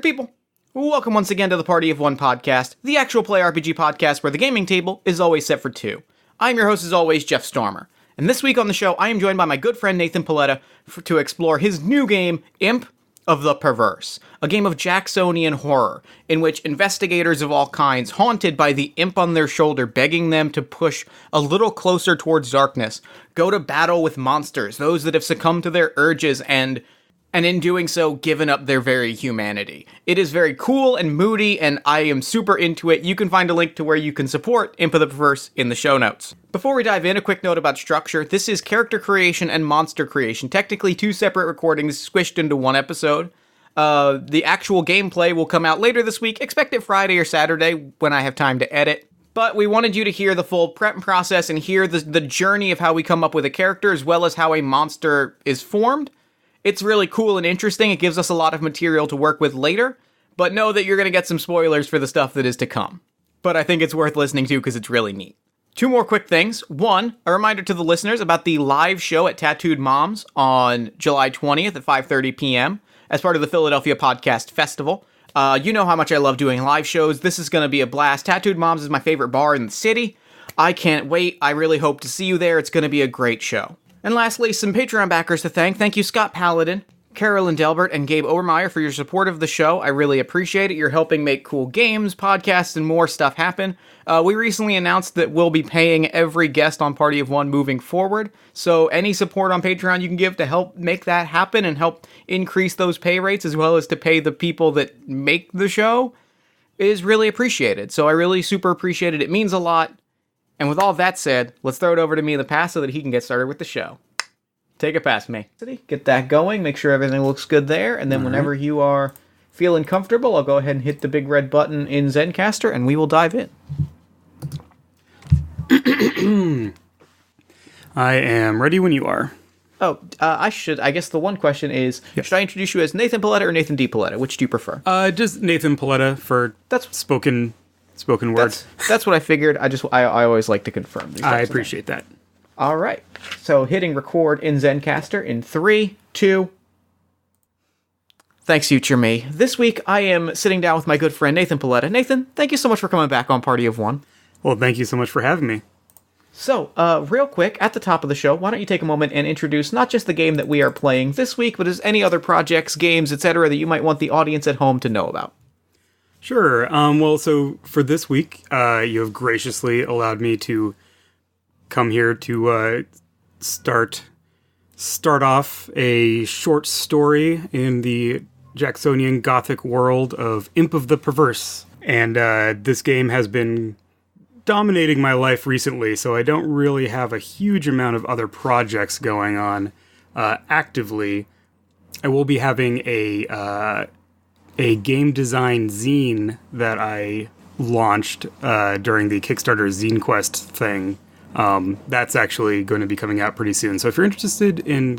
Party people, welcome once again to the Party of One podcast, the actual play RPG podcast where the gaming table is always set for two. I'm your host as always, Jeff Stormer, and this week on the show I am joined by my good friend Nathan Paoletta to explore his new game, Imp of the Perverse, a game of Jacksonian horror, in which investigators of all kinds, haunted by the imp on their shoulder begging them to push a little closer towards darkness, go to battle with monsters, those that have succumbed to their urges and in doing so, given up their very humanity. It is very cool and moody, and I am super into it. You can find a link to where you can support Imp of the Perverse in the show notes. Before we dive in, a quick note about structure. This is character creation and monster creation. Technically, two separate recordings squished into one episode. The actual gameplay will come out later this week. Expect it Friday or Saturday when I have time to edit. But we wanted you to hear the full prep process and hear the journey of how we come up with a character as well as how a monster is formed. It's really cool and interesting. It gives us a lot of material to work with later, but know that you're going to get some spoilers for the stuff that is to come. But I think it's worth listening to because it's really neat. Two more quick things. One, a reminder to the listeners about the live show at Tattooed Moms on July 20th at 5:30 p.m. as part of the Philadelphia Podcast Festival. You know how much I love doing live shows. This is going to be a blast. Tattooed Moms is my favorite bar in the city. I can't wait. I really hope to see you there. It's going to be a great show. And lastly, some Patreon backers to thank. Thank you, Scott Paladin, Carolyn Delbert, and Gabe Obermeyer for your support of the show. I really appreciate it. You're helping make cool games, podcasts, and more stuff happen. We recently announced that we'll be paying every guest on Party of One moving forward. So any support on Patreon you can give to help make that happen and help increase those pay rates as well as to pay the people that make the show is really appreciated. So I really super appreciate it. It means a lot. And with all that said, let's throw it over to me in the past so that he can get started with the show. Take it past me. Get that going, make sure everything looks good there, and then whenever you are feeling comfortable, I'll go ahead and hit the big red button in Zencastr, and we will dive in. I am ready when you are. Oh, I guess the one question is, yes. Should I introduce you as Nathan Paoletta or Nathan D. Paoletta? Which do you prefer? Just Nathan Paoletta for spoken words. That's what I figured. I always like to confirm these. I appreciate that. All right. So hitting record in Zencastr in 3, 2. Thanks, future me. This week I am sitting down with my good friend Nathan Paoletta. Nathan, thank you so much for coming back on Party of One. Well, thank you so much for having me. So, real quick, at the top of the show, why don't you take a moment and introduce not just the game that we are playing this week, but as any other projects, games, etc. that you might want the audience at home to know about. Sure. Well, so for this week, you have graciously allowed me to come here to start off a short story in the Jacksonian Gothic world of Imp of the Perverse. And this game has been dominating my life recently, so I don't really have a huge amount of other projects going on actively. I will be having a game design zine that I launched during the Kickstarter Zine Quest thing. That's actually going to be coming out pretty soon. So if you're interested in,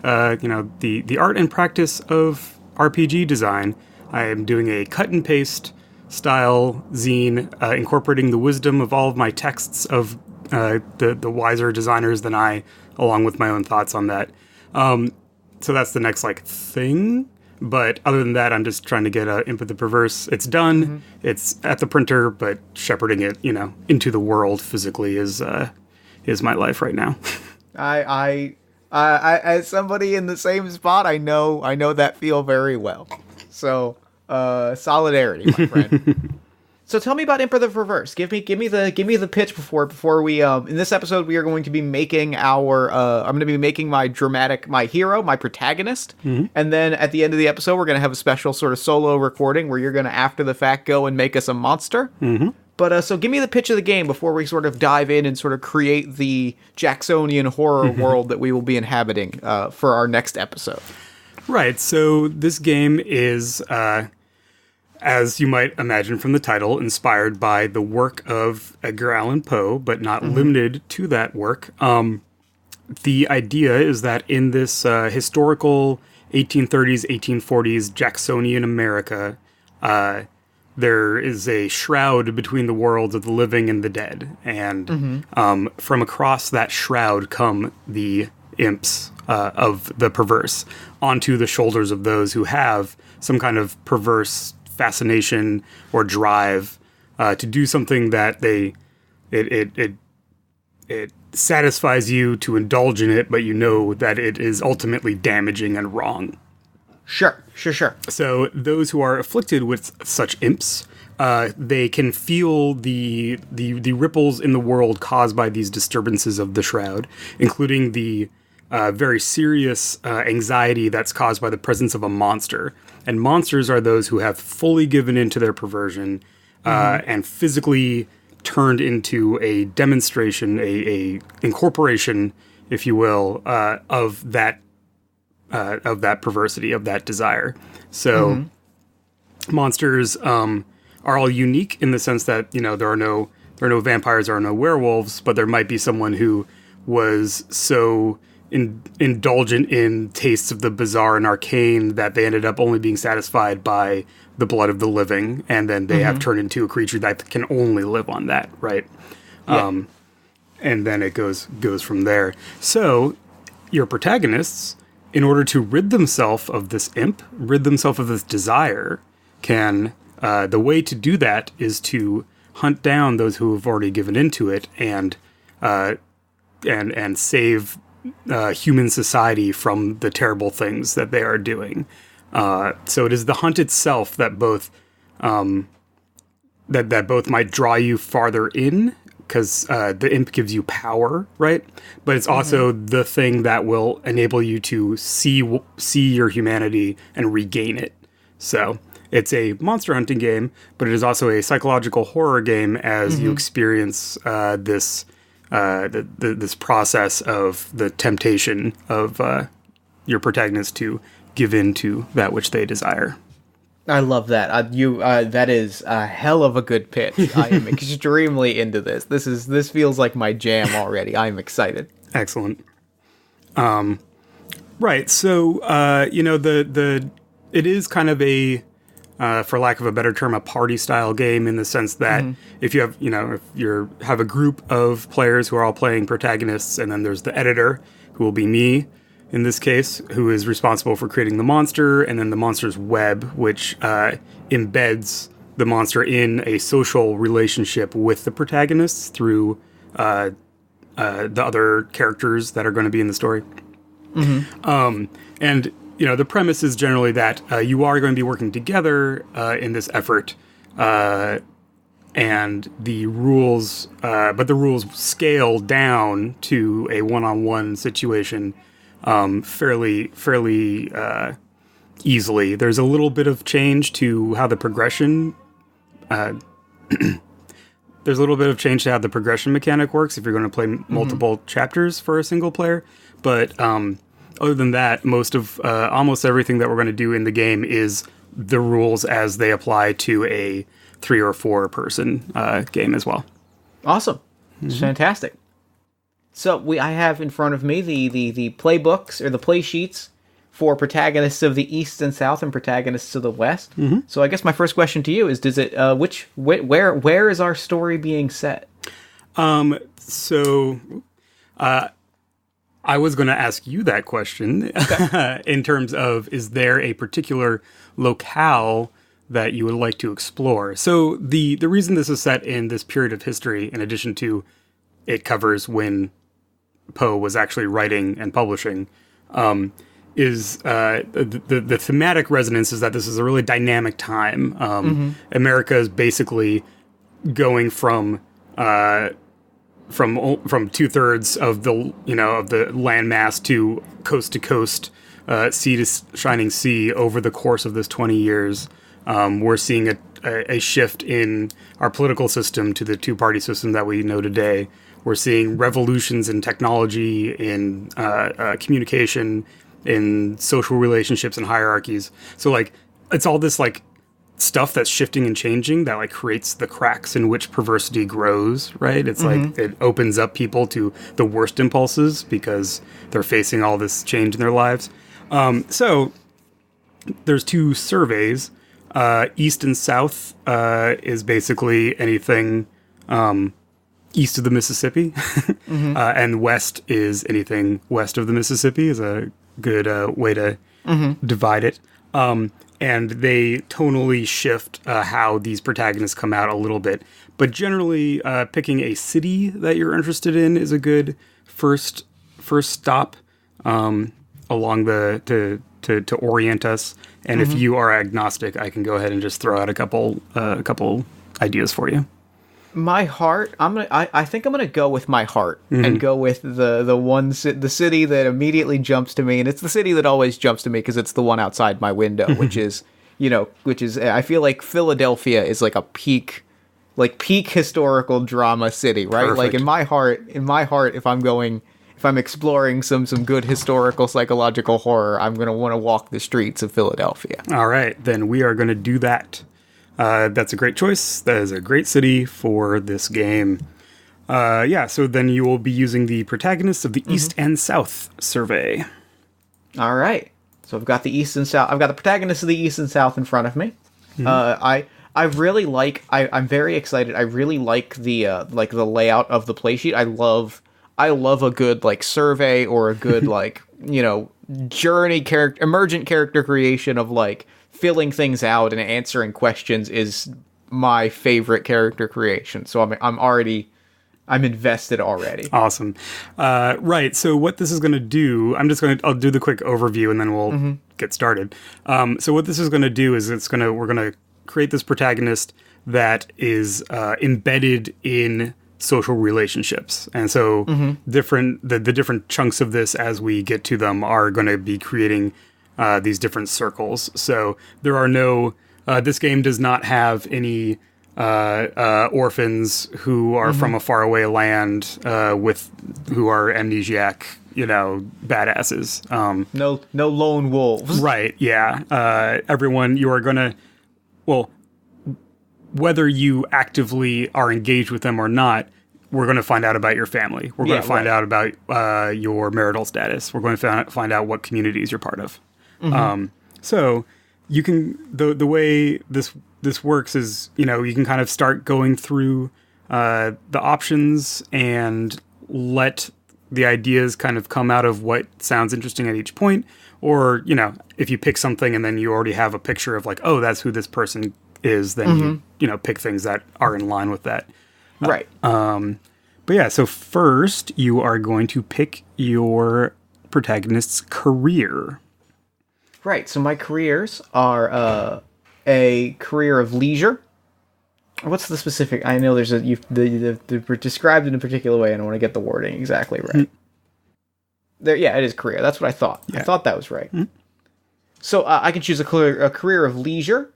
the art and practice of RPG design, I am doing a cut and paste style zine, incorporating the wisdom of all of my texts of the wiser designers than I, along with my own thoughts on that. So that's the next thing. But other than that, I'm just trying to get Imp of the Perverse. It's done. Mm-hmm. It's at the printer, but shepherding it, into the world physically is my life right now. I as somebody in the same spot, I know that feel very well. So, solidarity, my friend. So tell me about Imp of the Perverse. Give me the pitch before we in this episode we are going to be making I'm going to be making my hero, my protagonist, mm-hmm. and then at the end of the episode we're going to have a special sort of solo recording where you're going to after the fact go and make us a monster. Mm-hmm. But so give me the pitch of the game before we sort of dive in and sort of create the Jacksonian horror world that we will be inhabiting for our next episode. Right. So this game is as you might imagine from the title, inspired by the work of Edgar Allan Poe, but not limited to that work. The idea is that in this historical 1830s, 1840s Jacksonian America, there is a shroud between the worlds of the living and the dead. And from across that shroud come the imps of the perverse onto the shoulders of those who have some kind of perverse fascination or drive to do something that it satisfies you to indulge in it, but you know that it is ultimately damaging and wrong. Sure. So those who are afflicted with such imps, they can feel the ripples in the world caused by these disturbances of the shroud, including the very serious anxiety that's caused by the presence of a monster. And monsters are those who have fully given into their perversion and physically turned into a demonstration, a incorporation, if you will, of that perversity, of that desire. So monsters are all unique in the sense that, there are no vampires, there are no werewolves, but there might be someone who was so indulgent in tastes of the bizarre and arcane that they ended up only being satisfied by the blood of the living, and then they have turned into a creature that can only live on that, right? Yeah. And then it goes from there. So your protagonists, in order to rid themselves of this imp, rid themselves of this desire, can the way to do that is to hunt down those who have already given into it and save human society from the terrible things that they are doing. So it is the hunt itself that both that both might draw you farther in, because the imp gives you power, right? But it's also the thing that will enable you to see your humanity and regain it. So it's a monster hunting game, but it is also a psychological horror game as you experience this process of the temptation of your protagonist to give in to that which they desire. I love that. That is a hell of a good pitch. I am extremely into this. This feels like my jam already. I'm excited. Excellent. Right. So, it is kind of a, for lack of a better term, a party style game in the sense that if you have, if you have a group of players who are all playing protagonists, and then there's the editor, who will be me in this case, who is responsible for creating the monster, and then the monster's web, which embeds the monster in a social relationship with the protagonists through the other characters that are going to be in the story. And the premise is generally that you are going to be working together in this effort, and the rules, but the rules scale down to a one-on-one situation fairly easily. There's a little bit of change to how the progression. There's a little bit of change to how the progression mechanic works if you're going to play multiple chapters for a single player, but other than that, most of almost everything that we're going to do in the game is the rules as they apply to a 3 or 4 person game as well. Awesome. It's fantastic. So I have in front of me the playbooks or the play sheets for protagonists of the East and South and protagonists of the West. So I guess my first question to you is: does it where is our story being set? I was going to ask you that question in terms of, is there a particular locale that you would like to explore? So the reason this is set in this period of history, in addition to it covers when Poe was actually writing and publishing, is the thematic resonance is that this is a really dynamic time. America is basically going from 2/3 of the landmass to coast, sea to shining sea over the course of this 20 years. We're seeing a shift in our political system to the two-party system that we know today. We're seeing revolutions in technology, in communication, in social relationships and hierarchies. So it's all this stuff that's shifting and changing that creates the cracks in which perversity grows, right? It's it opens up people to the worst impulses because they're facing all this change in their lives. So there's 2 surveys. East and South is basically anything east of the Mississippi, and West is anything west of the Mississippi is a good way to divide it. and they tonally shift how these protagonists come out a little bit. But generally, picking a city that you're interested in is a good first stop along to orient us. And if you are agnostic, I can go ahead and just throw out a couple ideas for you. My heart. I think I'm gonna go with my heart and go with the city that immediately jumps to me, and it's the city that always jumps to me because it's the one outside my window, which is I feel like Philadelphia is like a peak historical drama city, right? Perfect. Like in my heart, if I'm exploring some good historical psychological horror, I'm gonna want to walk the streets of Philadelphia. All right, then we are going to do that. That's a great choice. That is a great city for this game. So then you will be using the protagonists of the East and South survey. All right. So I've got the East and South. I've got the protagonists of the East and South in front of me. I really like. I'm very excited. I really like the layout of the play sheet. I love a good survey or a good journey emergent character creation of filling things out and answering questions is my favorite character creation. So I'm invested already. Awesome. Right. So what this is going to do, I'll do the quick overview and then we'll get started. So what this is going to do is we're going to create this protagonist that is embedded in social relationships. And so the different chunks of this as we get to them are going to be creating these different circles. So there are no, this game does not have any orphans who are from a faraway land who are amnesiac, badasses. No lone wolves. Right, yeah. Everyone, you are going to, whether you actively are engaged with them or not, we're going to find out about your family. We're going to find out about your marital status. We're going to find out what communities you're part of. So you can, the way this works is, you can kind of start going through the options and let the ideas kind of come out of what sounds interesting at each point. Or, if you pick something and then you already have a picture of that's who this person is, then you pick things that are in line with that. Right. But yeah, so first you are going to pick your protagonist's career. Right, so my careers are a career of leisure. What's the specific? I know there's they're described in a particular way, and I want to get the wording exactly right. It is career. That's what I thought. Yeah. I thought that was right. So I can choose a career of leisure,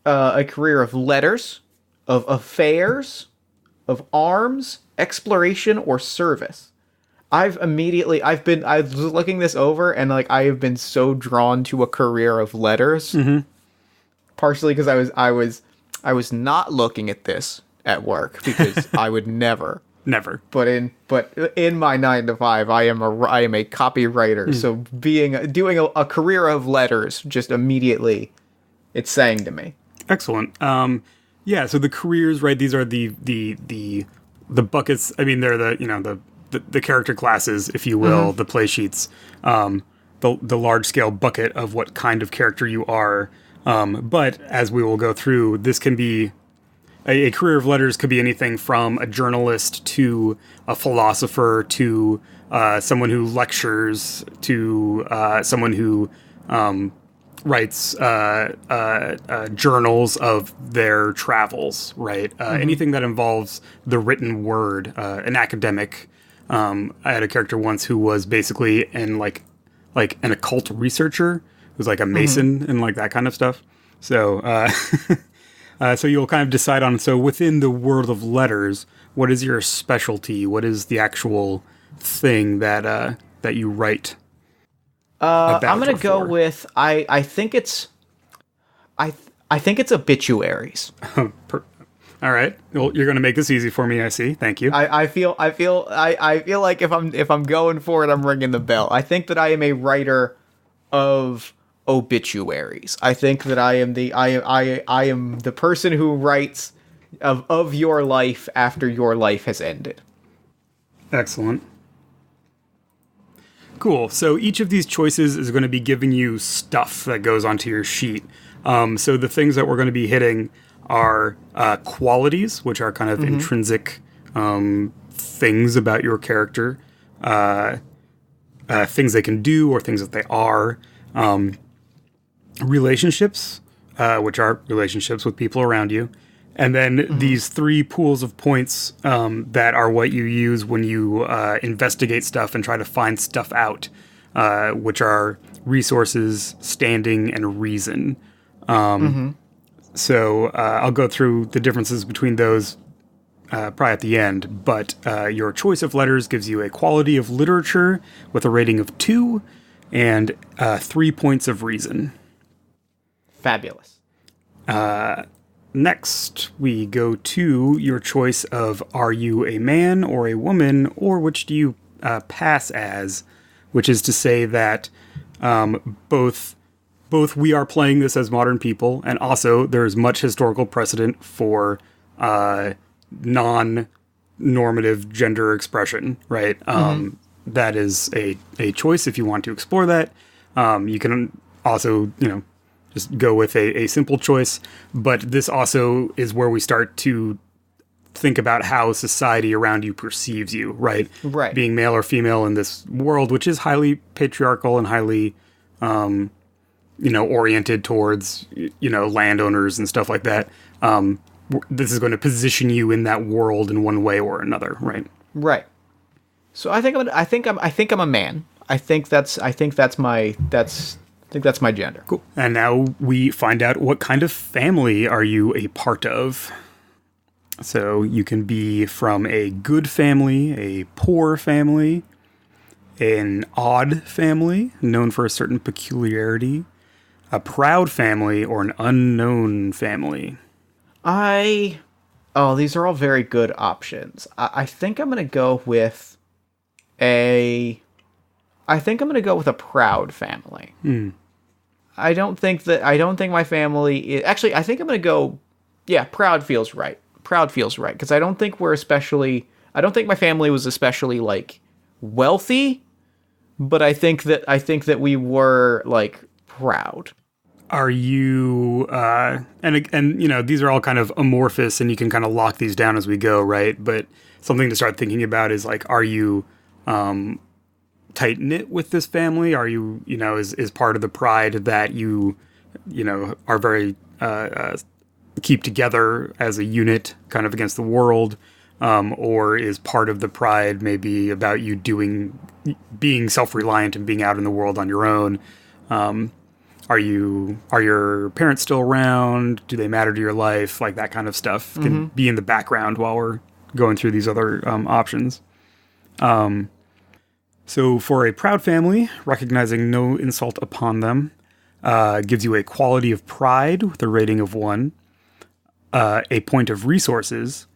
a career of letters, of affairs, of arms, exploration, or service. I was looking this over and I have been so drawn to a career of letters. Partially because I was not looking at this at work because I would never. But in my 9 to 5, I am a copywriter. So doing a career of letters just immediately, it's saying to me. Excellent. So the careers, right? These are the buckets. I mean, they're the character classes, if you will, the play sheets, the large scale bucket of what kind of character you are. But as we will go through, this can be a career of letters could be anything from a journalist to a philosopher to someone who lectures to someone who writes journals of their travels, right? Anything that involves the written word, an academic. I had a character once who was basically an occult researcher, who's like a mason and that kind of stuff. So, so you'll kind of decide on, so within the world of letters, what is your specialty? What is the actual thing that you write about? I'm going to go with, I think it's obituaries. All right. Well, you're going to make this easy for me, I see. Thank you. I feel like if I'm going for it, I'm ringing the bell. I think that I am a writer of obituaries. I think that I am the person who writes of your life after your life has ended. Excellent. Cool. So each of these choices is going to be giving you stuff that goes onto your sheet. So the things that we're going to be hitting are qualities, which are kind of intrinsic things about your character, things they can do or things that they are, relationships, which are relationships with people around you, and then these 3 pools of points that are what you use when you investigate stuff and try to find stuff out, which are resources, standing, and reason. So I'll go through the differences between those probably at the end, but your choice of letters gives you a quality of literature with a rating of 2 and 3 points of reason. Fabulous. Next, we go to your choice of are you a man or a woman, or which do you pass as, which is to say that both we are playing this as modern people, and also there's much historical precedent for non-normative gender expression, right? That is a choice if you want to explore that. You can also, just go with a simple choice, but this also is where we start to think about how society around you perceives you, right? Right. Being male or female in this world, which is highly patriarchal and highly, oriented towards, landowners and stuff like that. This is going to position you in that world in one way or another, right? Right. So I think I'm a man. I think that's my gender. Cool. And now we find out what kind of family are you a part of. So you can be from a good family, a poor family, an odd family, known for a certain peculiarity, a proud family, or an unknown family. These are all very good options. I think I'm going to go with a proud family. I don't think my family is... Actually, I think I'm going to go... Yeah, proud feels right. Proud feels right. Because I don't think my family was especially, wealthy. But I think that we were, proud. Are you... and these are all kind of amorphous, and you can kind of lock these down as we go, right? But something to start thinking about is, are you... tight-knit with this family? Are you, is part of the pride that you are very, keep together as a unit kind of against the world? Or is part of the pride maybe about you being self-reliant and being out in the world on your own? Are your parents still around? Do they matter to your life? That kind of stuff can be in the background while we're going through these other, options. So for a proud family, recognizing no insult upon them, gives you a quality of pride with a rating of 1, a point of resources,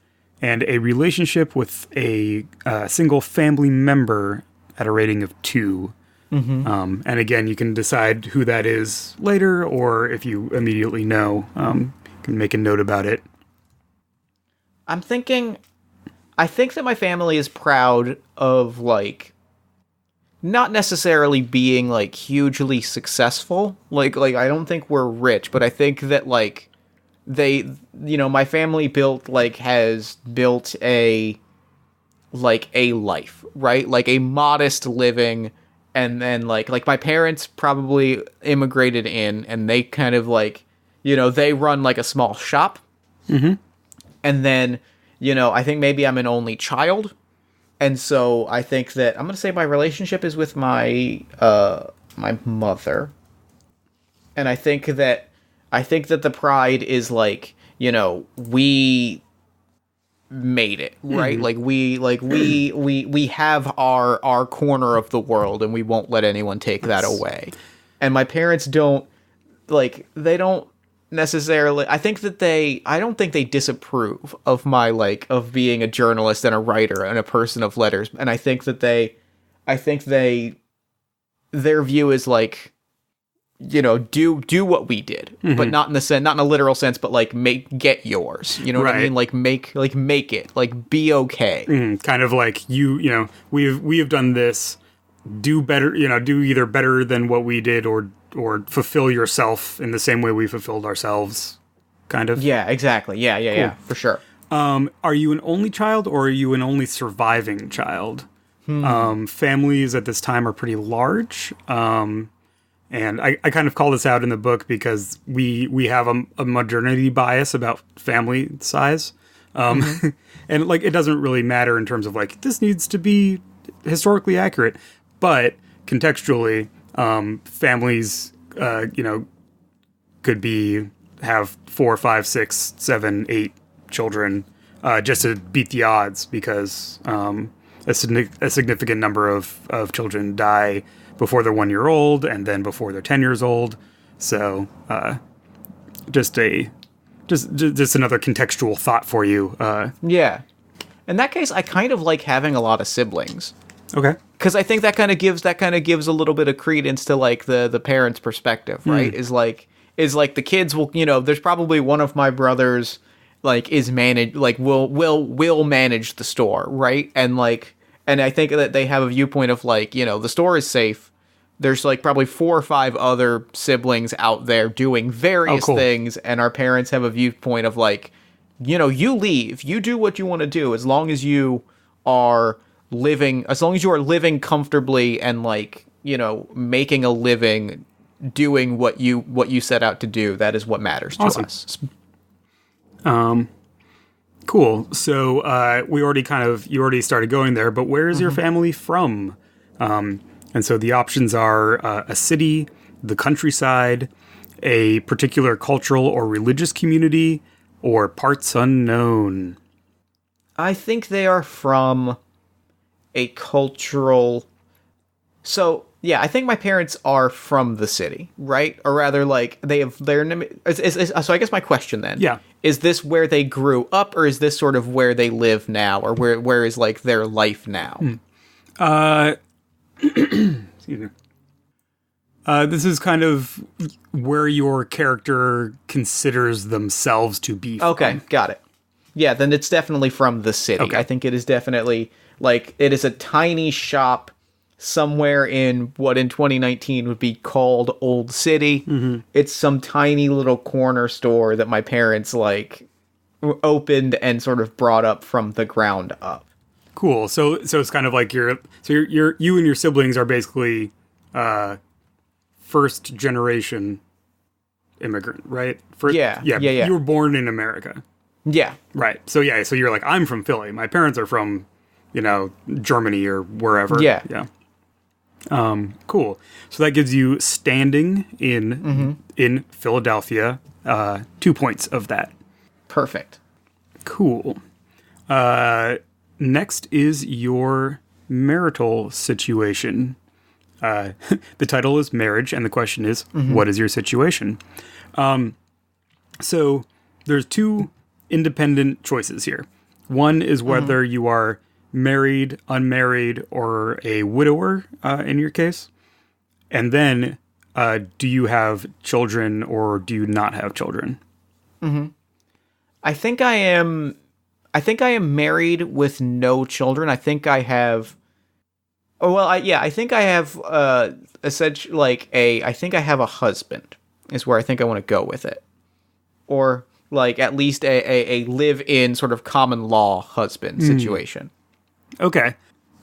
and a relationship with a single family member at a rating of 2. And again, you can decide who that is later, or if you immediately know, can make a note about it. I think that my family is proud of, not necessarily being, hugely successful. I don't think we're rich, but I think that, they, my family has built a life, right? A modest living, and then, my parents probably immigrated in, and they kind of, they run, a small shop. And then, I think maybe I'm an only child. And so I think that I'm going to say my relationship is with my mother. And I think that the pride is we made it, right? We have our corner of the world, and we won't let anyone take that away. And my parents don't they don't necessarily... I don't think they disapprove of my, of being a journalist and a writer and a person of letters. And I think that their view is do what we did, but not in a literal sense, but get yours. You know what I mean? Make it, be okay. Kind of we have done this. Do better, do either better than what we did, or fulfill yourself in the same way we fulfilled ourselves, kind of. Yeah, exactly. Yeah, for sure. Are you an only child, or are you an only surviving child? Families at this time are pretty large. And I kind of call this out in the book because we have a modernity bias about family size. And like, it doesn't really matter in terms of like, this needs to be historically accurate, but contextually, families, could have 4, 5, 6, 7, 8 children, just to beat the odds, because a significant number of children die before they're 1 year old, and then before they're 10 years old. So just another contextual thought for you. Yeah. In that case, I kind of like having a lot of siblings. Okay. Because I think that kind of gives a little bit of credence to like the parents' perspective, right? Is like the kids will, there's probably one of my brothers like will manage the store, right? And I think that they have a viewpoint of like, the store is safe. There's like probably 4 or 5 other siblings out there doing various things, and our parents have a viewpoint of like, you leave, you do what you want to do, as long as you are living comfortably and like, making a living doing what you set out to do. That is what matters to us. Cool. So you already started going there, but where is your family from? And so the options are a city, the countryside, a particular cultural or religious community, or parts unknown. I think they are from a cultural... So, yeah, I think my parents are from the city, right? Or rather, like, so I guess my question then... Yeah. Is this where they grew up, or is this sort of where they live now, or where is, like, their life now? Excuse me. This is kind of where your character considers themselves to be from. Okay, got it. Yeah, then it's definitely from the city. Okay. I think it is definitely, like, it is a tiny shop somewhere in what in 2019 would be called Old City. Mm-hmm. It's some tiny little corner store that my parents, like, opened and sort of brought up from the ground up. Cool. So it's kind of like you and your siblings are basically first generation immigrant, right? Yeah. You were born in America. Yeah. Right. So you're like, I'm from Philly. My parents are from, Germany or wherever. Yeah. Yeah. Cool. So that gives you standing in Philadelphia. 2 points of that. Perfect. Cool. Next is your marital situation. The title is Marriage, and the question is, what is your situation? So there's 2 independent choices here. One is whether you are married, unmarried, or a widower, in your case. And then, do you have children or do you not have children? I think I am married with no children. I think I have... I think I have, essentially, like, I think I have a husband, is where I think I want to go with it. Or, like, at least a live-in sort of common law husband situation. Okay,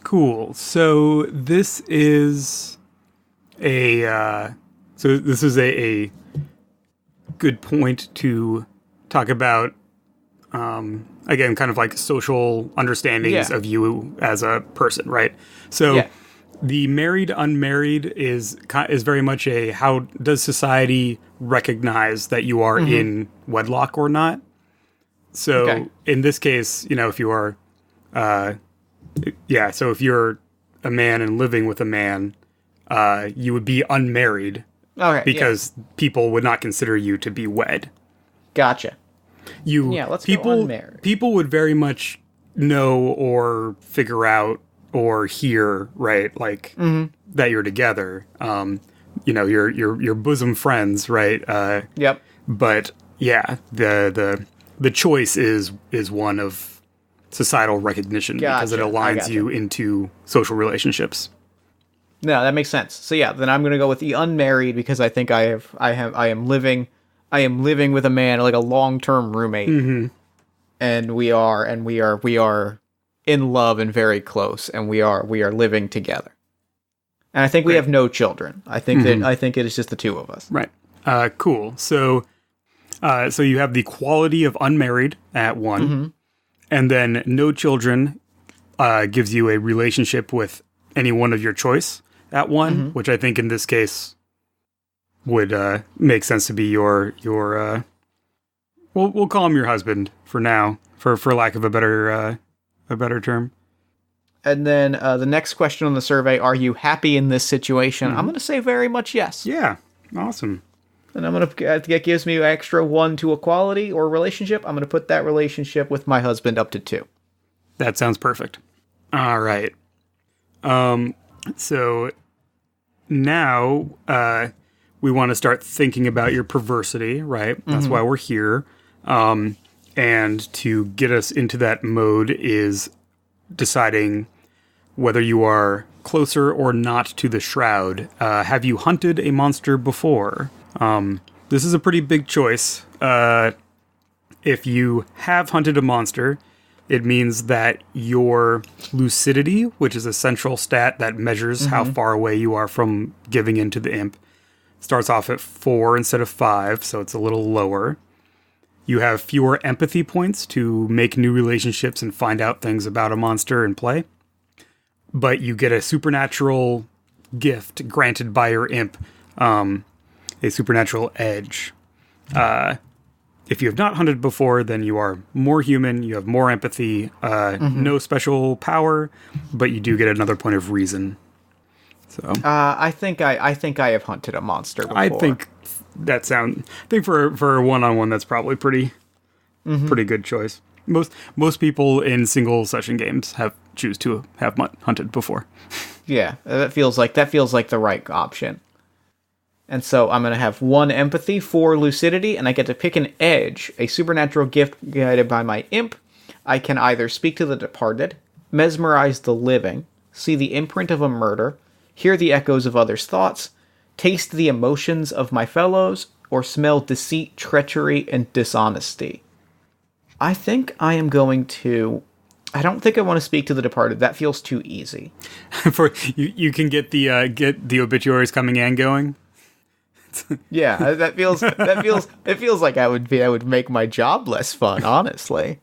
cool. So this is a good point to talk about, again, kind of like social understandings of you as a person, right? So the married, unmarried is very much how does society recognize that you are in wedlock or not? So in this case, if you are, so if you're a man and living with a man, you would be unmarried because people would not consider you to be wed. Gotcha. Let's go unmarried. People would very much know or figure out or hear, right, like that you're together. Your bosom friends, right? Yep. But yeah, the choice is one of societal recognition because it aligns you into social relationships. No, that makes sense. So yeah, then I'm gonna go with the unmarried because I think I am living with a man, like a long-term roommate, and we are in love and very close, and we are living together. And I think we have no children. I think it is just the two of us. Right. Cool. So you have the quality of unmarried at 1, and then no children gives you a relationship with any one of your choice at 1, which I think in this case would make sense to be your we'll call him your husband for now, for lack of a better term. And then the next question on the survey: are you happy in this situation? I'm going to say very much yes. Yeah, awesome. And I'm going to that gives me extra 1 to equality or relationship. I'm going to put that relationship with my husband up to 2. That sounds perfect. All right. So now we want to start thinking about your perversity, right? That's why we're here. And to get us into that mode is deciding whether you are closer or not to the shroud. Have you hunted a monster before? This is a pretty big choice. If you have hunted a monster, it means that your lucidity, which is a central stat that measures how far away you are from giving in to the imp, starts off at 4 instead of 5, so it's a little lower. You have fewer empathy points to make new relationships and find out things about a monster in play. But you get a supernatural gift granted by your imp, a supernatural edge. If you have not hunted before, then you are more human, you have more empathy, no special power, but you do get another point of reason. So I think I have hunted a monster before. I think for a one-on-one, that's probably pretty good choice. Most people in single session games choose to have hunted before. Yeah, that feels like the right option. And so I'm going to have 1 empathy, 4 lucidity, and I get to pick an edge, a supernatural gift guided by my imp. I can either speak to the departed, mesmerize the living, see the imprint of a murder, hear the echoes of others' thoughts, taste the emotions of my fellows, or smell deceit, treachery, and dishonesty. I think I am going to... I don't think I want to speak to the departed. That feels too easy. For you can get the obituaries coming and going. Yeah, it feels like I would make my job less fun, honestly.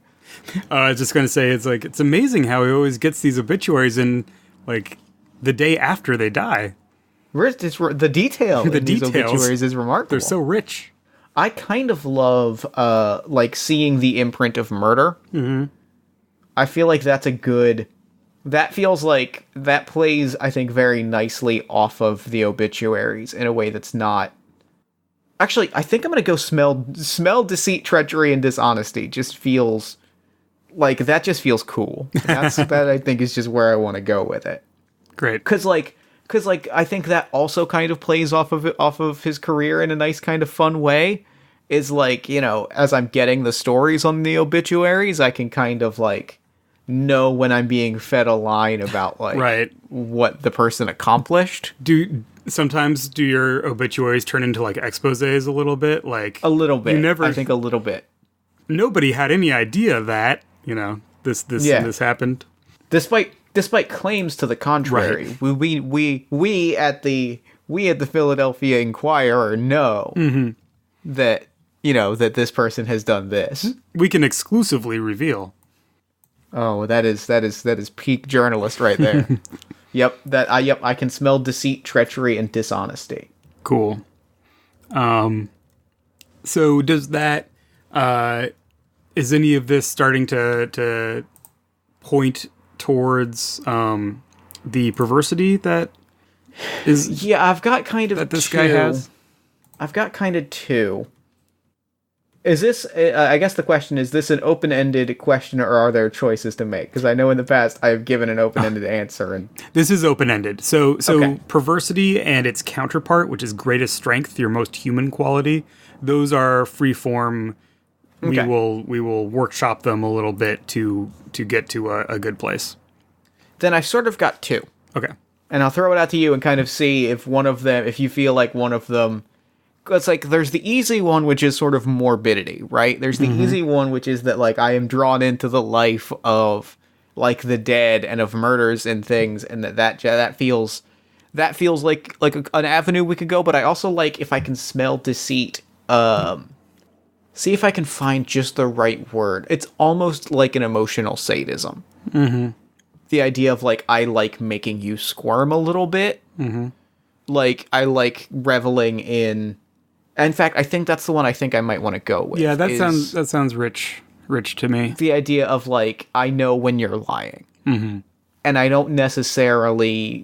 I was just going to say, it's amazing how he always gets these obituaries in, like, the day after they die. The detail in these obituaries is remarkable. They're so rich. I kind of love, like, seeing the imprint of murder. Mm-hmm. I feel like that's a good... That feels like... That plays, I think, very nicely off of the obituaries in a way that's not... Actually, I think I'm going to go smell deceit, treachery, and dishonesty. Just feels... Like, that just feels cool. That I think is just where I want to go with it. Great. Because I think that also kind of plays off of his career in a nice kind of fun way. Is like, you know, as I'm getting the stories on the obituaries, I can kind of like know when I'm being fed a line about like what the person accomplished. Sometimes do your obituaries turn into like exposés a little bit? Like a little bit. I think a little bit. Nobody had any idea that, you know, this happened. Despite claims to the contrary, we at the Philadelphia Inquirer know that, you know, that this person has done this. We can exclusively reveal. Oh, that is peak journalist right there. I can smell deceit, treachery, and dishonesty. Cool. So does that is any of this starting to point towards the perversity that is? Yeah, I've got kind of that this guy has. I've got kind of 2. Is this, I guess the question, is this an open-ended question, or are there choices to make? Because I know in the past I have given an open-ended answer. And this is open-ended. So okay. Perversity and its counterpart, which is greatest strength, your most human quality, those are free-form. Okay. We will workshop them a little bit to get to a good place. Then I sort of got 2. Okay. And I'll throw it out to you and kind of see if one of them, if you feel like one of them, it's like there's the easy one, which is sort of morbidity, right? There's the easy one, which is that like I am drawn into the life of like the dead and of murders and things, and that feels like an avenue we could go. But I also like if I can smell deceit. See if I can find just the right word. It's almost like an emotional sadism. Mm-hmm. The idea of like I like making you squirm a little bit. Mm-hmm. Like I like reveling in. In fact, I think that's the one I think I might want to go with. Yeah, that sounds rich to me. The idea of like I know when you're lying, and I don't necessarily,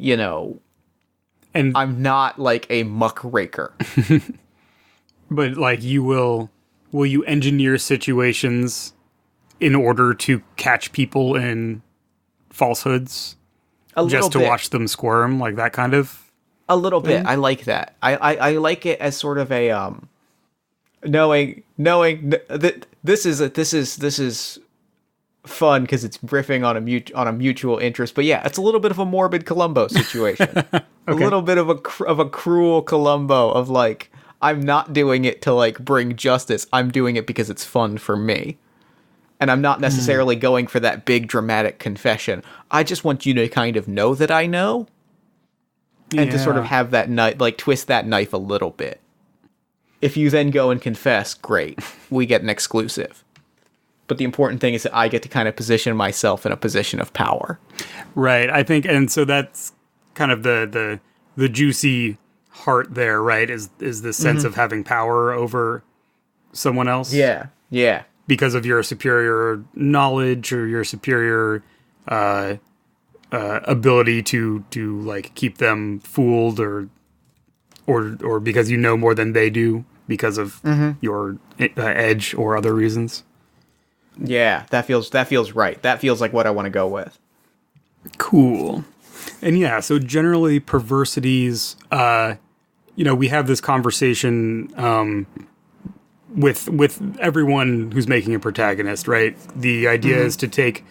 and I'm not like a muckraker. But like will you engineer situations in order to catch people in falsehoods just to watch them squirm, like that kind of a little bit. I like that. I like it as sort of a knowing that this is fun because it's riffing on a mutual interest. But yeah, it's a little bit of a morbid Columbo situation. Okay. A little bit of a cruel Columbo of like I'm not doing it to like bring justice. I'm doing it because it's fun for me. And I'm not necessarily going for that big dramatic confession. I just want you to kind of know that I know. And to sort of have that knife, like twist that knife a little bit. If you then go and confess, great. We get an exclusive. But the important thing is that I get to kind of position myself in a position of power. Right. I think, and so that's kind of the juicy heart there, right? Is this sense of having power over someone else? Yeah. Yeah. Because of your superior knowledge or your superior ability to like keep them fooled or because you know more than they do because of your edge or other reasons. Yeah, that feels right. That feels like what I want to go with. Cool. And yeah, so generally perversities, we have this conversation with everyone who's making a protagonist, right? The idea is to take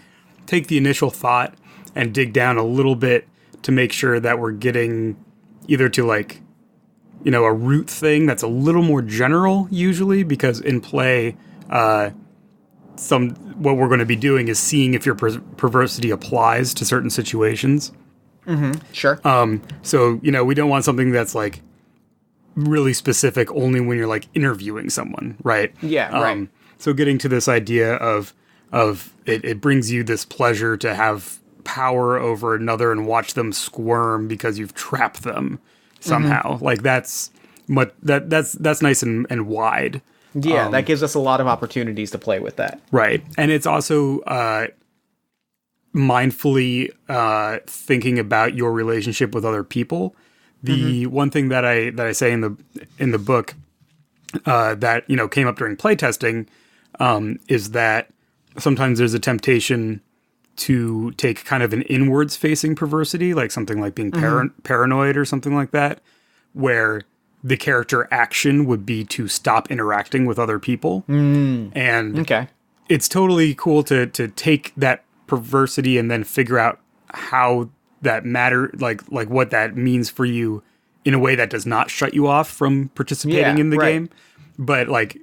the initial thought and dig down a little bit to make sure that we're getting either to like, a root thing that's a little more general usually, because in play, what we're going to be doing is seeing if your perversity applies to certain situations. Sure. So, we don't want something that's like really specific only when you're like interviewing someone, right? Yeah, right. So getting to this idea of it brings you this pleasure to have power over another and watch them squirm because you've trapped them somehow. Like that's nice and wide. Yeah, that gives us a lot of opportunities to play with that. Right. And it's also mindfully thinking about your relationship with other people. The one thing that I say in the book that came up during playtesting is that sometimes there's a temptation to take kind of an inwards facing perversity, like something like being paranoid or something like that, where the character action would be to stop interacting with other people. And it's totally cool to take that perversity and then figure out how that matter, like what that means for you in a way that does not shut you off from participating in the game. But like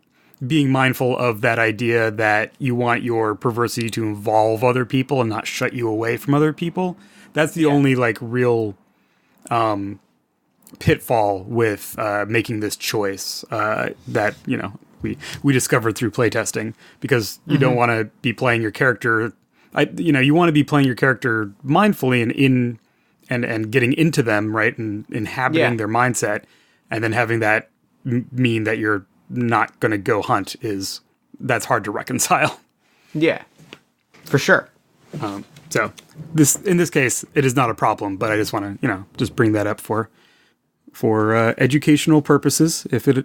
being mindful of that idea that you want your perversity to involve other people and not shut you away from other people. That's the only like real pitfall with making this choice that we discovered through playtesting, because you don't want to be playing your character. You want to be playing your character mindfully and getting into them, right, and inhabiting their mindset, and then having that mean that you're not going to go hunt that's hard to reconcile. Yeah, for sure. So in this case, it is not a problem, but I just want to just bring that up for educational purposes, if for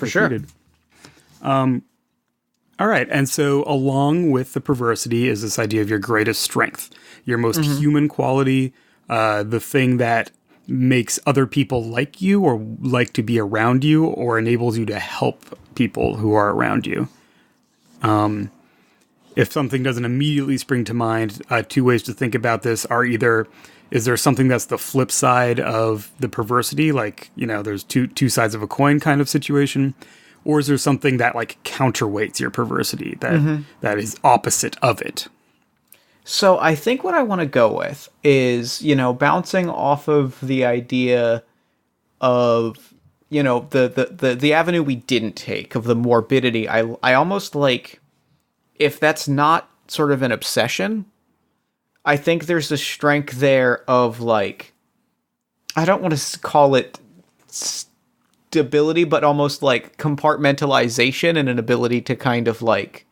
sure. Needed. All right, and so along with the perversity is this idea of your greatest strength, your most human quality, the thing that makes other people like you or like to be around you or enables you to help people who are around you. if something doesn't immediately spring to mind, two ways to think about this are either, is there something that's the flip side of the perversity? Like, there's two sides of a coin kind of situation. Or is there something that like counterweights your perversity that is opposite of it? So I think what I want to go with is, bouncing off of the idea of, the avenue we didn't take of the morbidity. I almost like, if that's not sort of an obsession, I think there's a strength there of like, I don't want to call it stability, but almost like compartmentalization and an ability to kind of like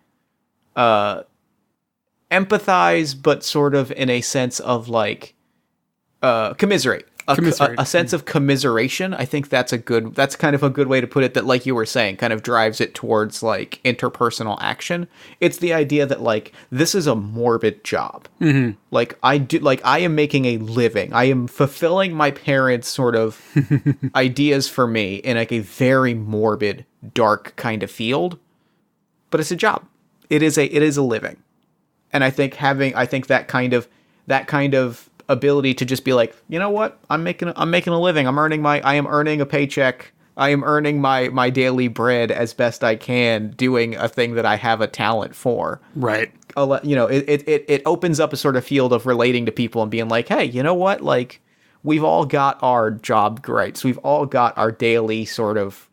empathize, but sort of in a sense of like commiserate. A sense of commiseration. I think that's kind of a good way to put it, that, like you were saying, kind of drives it towards like interpersonal action. It's the idea that like, this is a morbid job. Mm-hmm. Like I am making a living. I am fulfilling my parents' sort of ideas for me in like a very morbid, dark kind of field, but it's a job. It is a living. And I think that kind of ability to just be like, you know what, I'm making a living. I am earning a paycheck. I am earning my daily bread as best I can, doing a thing that I have a talent for. Right. It opens up a sort of field of relating to people and being like, hey, you know what? Like, we've all got our job gripes. We've all got our daily sort of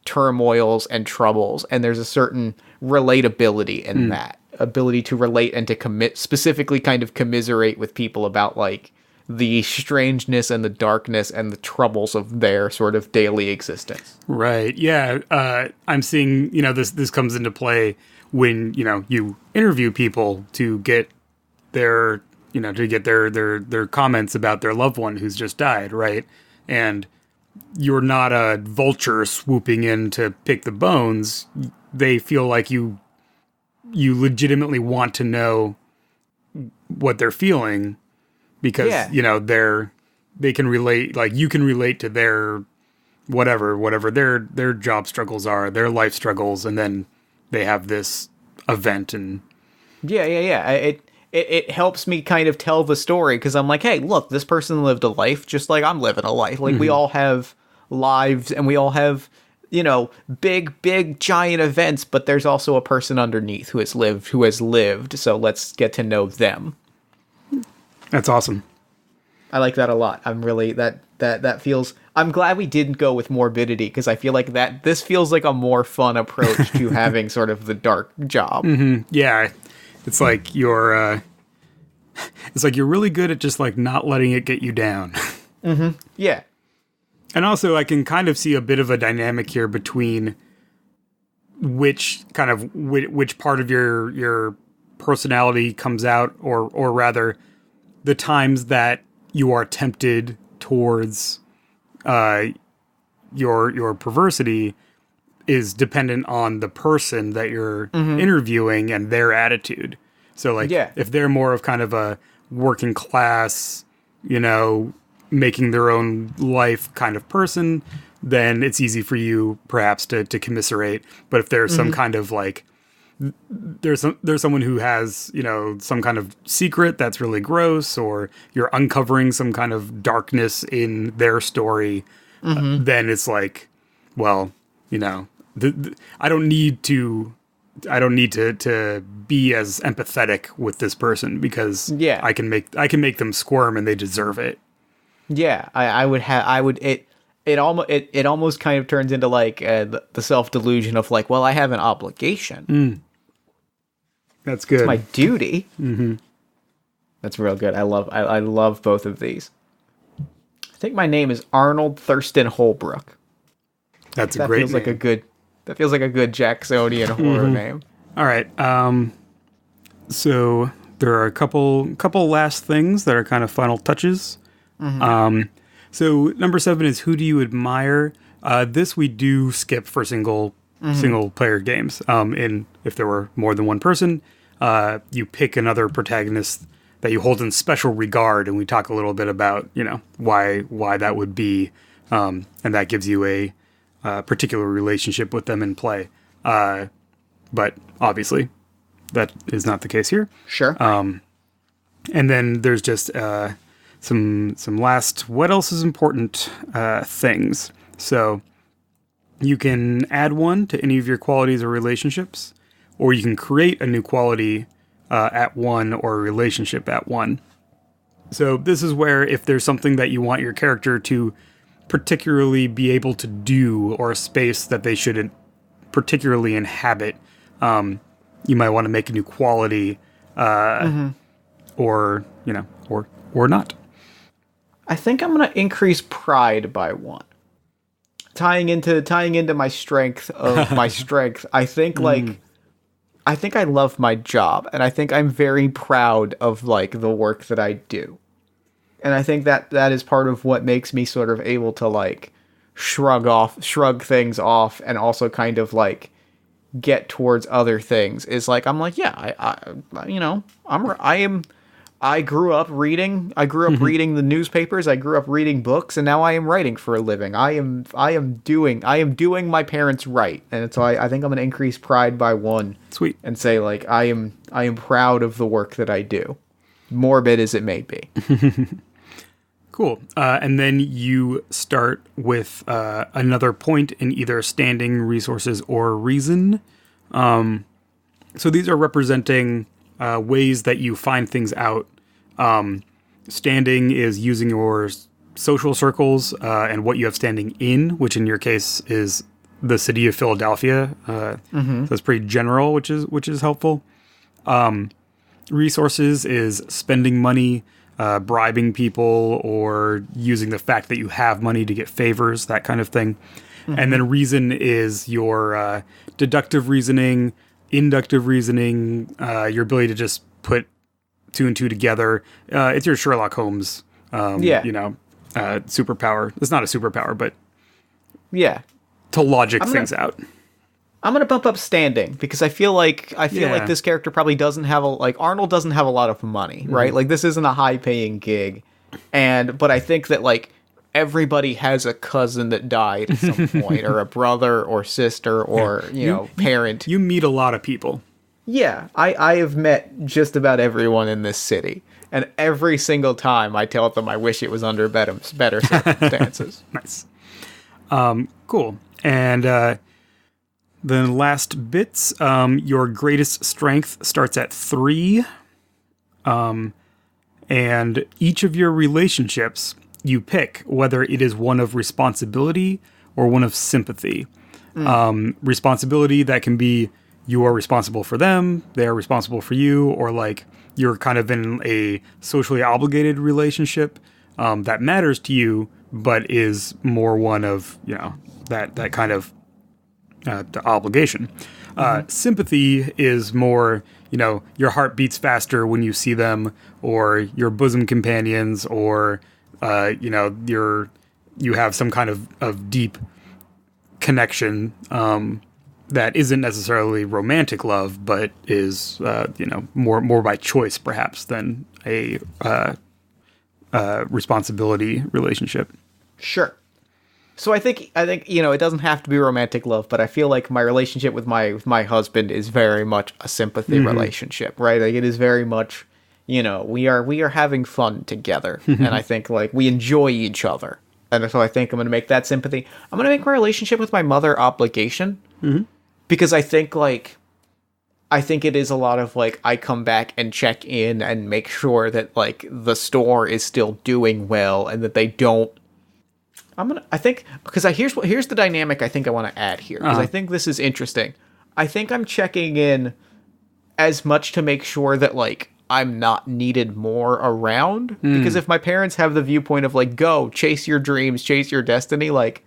turmoils and troubles. And there's a certain relatability in that. Ability to relate and to specifically kind of commiserate with people about like the strangeness and the darkness and the troubles of their sort of daily existence. Right. Yeah. I'm seeing, this comes into play when, you interview people to get their comments about their loved one who's just died. Right. And you're not a vulture swooping in to pick the bones. They feel like you legitimately want to know what they're feeling because, they can relate, like you can relate to their whatever their job struggles are, their life struggles. And then they have this event and it helps me kind of tell the story. 'Cause I'm like, hey, look, this person lived a life just like I'm living a life. Like we all have lives and we all have, big giant events, but there's also a person underneath who has lived. So let's get to know them. That's awesome. I like that a lot. I'm really that feels, I'm glad we didn't go with morbidity, because I feel like this feels like a more fun approach to having sort of the dark job. Mm-hmm. Yeah. It's like you're really good at just like not letting it get you down. Mm-hmm. Yeah. And also, I can kind of see a bit of a dynamic here between which part of your personality comes out, or rather, the times that you are tempted towards your perversity is dependent on the person that you're interviewing and their attitude. So, like, if they're more of kind of a working class, making their own life kind of person, then it's easy for you perhaps to commiserate. But if there's some kind of like, there's someone who has, some kind of secret that's really gross, or you're uncovering some kind of darkness in their story, then it's like, well, I don't need to be as empathetic with this person because I can make them squirm and they deserve it. Yeah, it almost kind of turns into like the self-delusion of like, well, I have an obligation. That's good. It's my duty. Mm-hmm. That's real good. I love both of these. I think my name is Arnold Thurston Holbrook. That's a great name. That feels like a good Jacksonian horror name. All right. So there are a couple last things that are kind of final touches. So number 7 is, who do you admire? This we do skip for single player games. If there were more than one person, you pick another protagonist that you hold in special regard, and we talk a little bit about why that would be, and that gives you a particular relationship with them in play. But obviously, that is not the case here. Sure. And then there's just some last what else is important things. So you can add one to any of your qualities or relationships, or you can create a new quality at one or a relationship at one. So this is where if there's something that you want your character to particularly be able to do, or a space that they should particularly inhabit, you might want to make a new quality, or or not. I think I'm gonna increase pride by 1. Tying into my strength of my strength, I think I think I love my job, and I think I'm very proud of like the work that I do. And I think that is part of what makes me sort of able to like shrug things off, and also kind of like get towards other things. Is like I'm like, yeah, I grew up reading. I grew up reading the newspapers. I grew up reading books, and now I am writing for a living. I am doing my parents right, and so I think I'm going to increase pride by 1. Sweet. And say like I am proud of the work that I do, morbid as it may be. Cool. And then you start with another point in either standing, resources, or reason. So these are representing ways that you find things out. Standing is using your social circles and what you have standing in, which in your case is the city of Philadelphia. So that's pretty general, which is helpful. Resources is spending money, bribing people, or using the fact that you have money to get favors, that kind of thing. And then reason is your deductive reasoning, inductive reasoning, your ability to just put 2 and 2 together. It's your Sherlock Holmes, superpower. It's not a superpower, but to logic things out. I'm gonna bump up standing because I feel like this character probably doesn't have Arnold doesn't have a lot of money, right? Like this isn't a high paying gig, but I think that like everybody has a cousin that died at some point, or a brother or sister or parent. You meet a lot of people. Yeah, I have met just about everyone in this city, and every single time I tell them I wish it was under better circumstances. Nice. Cool. And the last bits, your greatest strength starts at 3. And each of your relationships, you pick whether it is one of responsibility or one of sympathy. Responsibility, that can be you are responsible for them, they are responsible for you, or like you're kind of in a socially obligated relationship that matters to you, but is more one of, that kind of obligation. Sympathy is more, your heart beats faster when you see them, or your bosom companions, or, you have some kind of deep connection that isn't necessarily romantic love, but is, more by choice perhaps than a responsibility relationship. Sure. So I think it doesn't have to be romantic love, but I feel like my relationship with my husband is very much a sympathy relationship, right? Like it is very much, we are having fun together, and I think like we enjoy each other, and so I think I'm going to make that sympathy. I'm going to make my relationship with my mother obligation, because I think it is a lot of like I come back and check in and make sure that like the store is still doing well, and that they don't. Here's the dynamic I think I want to add here, because I think this is interesting. I think I'm checking in as much to make sure that like I'm not needed more around, because if my parents have the viewpoint of like, go chase your dreams, chase your destiny, like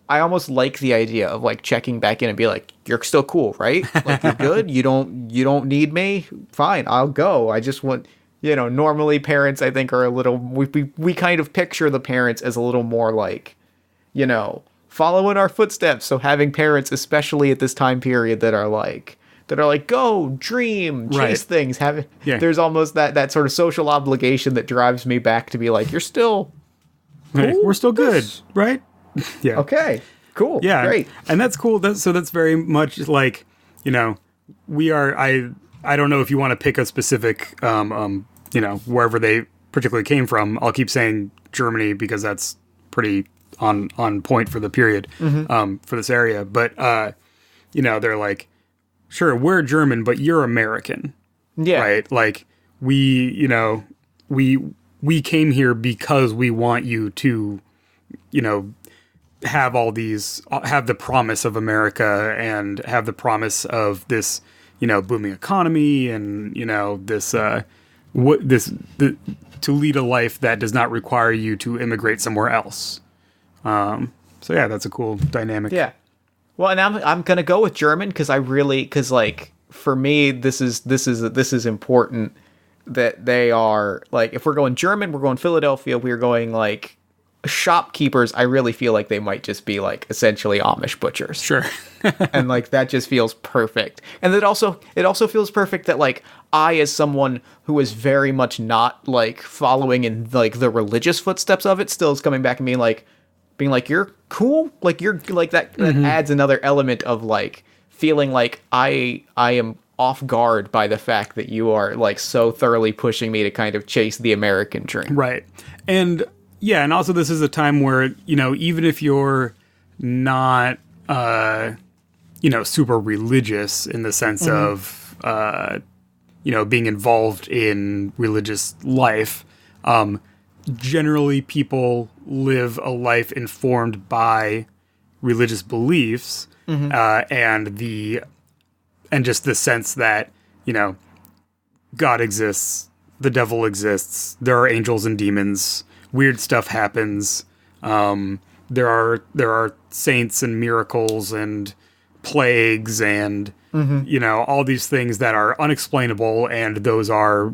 I almost like the idea of like checking back in and be like, you're still cool, right? Like you're good. You don't need me. Fine. I'll go. I just want, normally parents I think are a little, we kind of picture the parents as a little more like, following our footsteps. So having parents, especially at this time period, that are like, go dream, chase things. There's almost that sort of social obligation that drives me back to be like, you're still cool? Hey, we're still good, right? Yeah. Okay. Cool. Yeah. Great. And that's cool. That's very much like, we are. I don't know if you want to pick a specific, wherever they particularly came from. I'll keep saying Germany because that's pretty on point for the period, for this area. But, they're like, sure, we're German, but you're American. Yeah. Right? Like, we came here because we want you to, have the promise of America and have the promise of this, booming economy and, to lead a life that does not require you to immigrate somewhere else. So yeah, that's a cool dynamic. Yeah. Well, and I'm gonna go with German because for me this is important that they are like, if we're going German, we're going Philadelphia, we're going like shopkeepers. I really feel like they might just be like essentially Amish butchers. Sure. And like that just feels perfect. And it also feels perfect that like I, as someone who is very much not like following in like the religious footsteps of it, still is coming back and being like you're cool, like you're like that adds another element of like feeling like I am off guard by the fact that you are like so thoroughly pushing me to kind of chase the American dream. Right. And yeah, and also this is a time where, even if you're not super religious in the sense of being involved in religious life, generally people live a life informed by religious beliefs, and just the sense that, God exists, the devil exists, there are angels and demons, weird stuff happens, there are saints and miracles and plagues and all these things that are unexplainable, and those are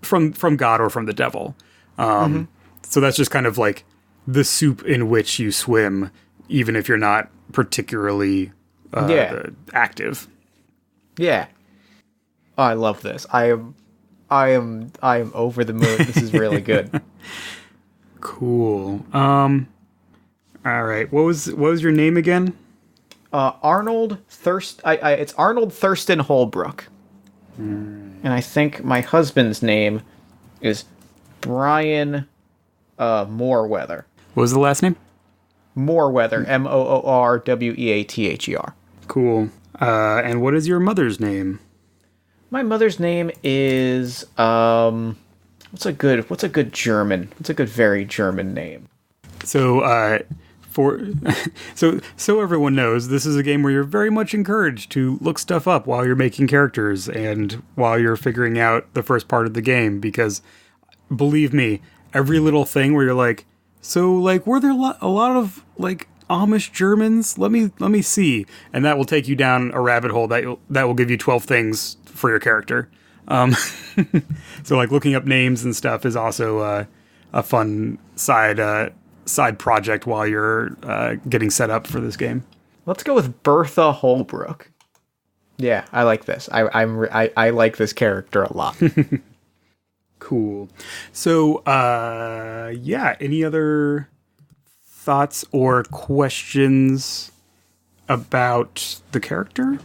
from God or from the devil. So that's just kind of like the soup in which you swim, even if you're not particularly active. Yeah. Oh, I love this. I am over the moon. This is really good. Cool. All right. What was your name again? Arnold it's Arnold Thurston Holbrook. And I think my husband's name is Brian Moorweather. What was the last name? Moorweather, Moorweather. Cool. And what is your mother's name? My mother's name is what's a good very German name? So so everyone knows, this is a game where you're very much encouraged to look stuff up while you're making characters and while you're figuring out the first part of the game, because believe me, every little thing where you're like, so like, were there a lot of like Amish Germans? Let me see, and that will take you down a rabbit hole that will give you 12 things for your character. So like looking up names and stuff is also a fun side project while you're getting set up for this game. Let's go with Bertha Holbrook. Yeah, I like this. I like this character a lot. Cool. So, any other thoughts or questions about the character?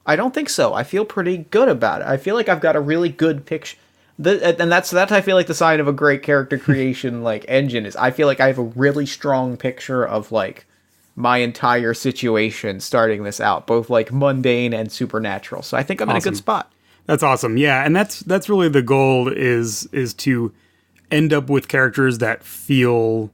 I don't think so. I feel pretty good about it. I feel like I've got a really good picture. And that's I feel like the sign of a great character creation like engine is I feel like I have a really strong picture of like my entire situation starting this out, both like mundane and supernatural. So I think I'm in a good spot. That's awesome. Yeah, and that's really the goal is to end up with characters that feel,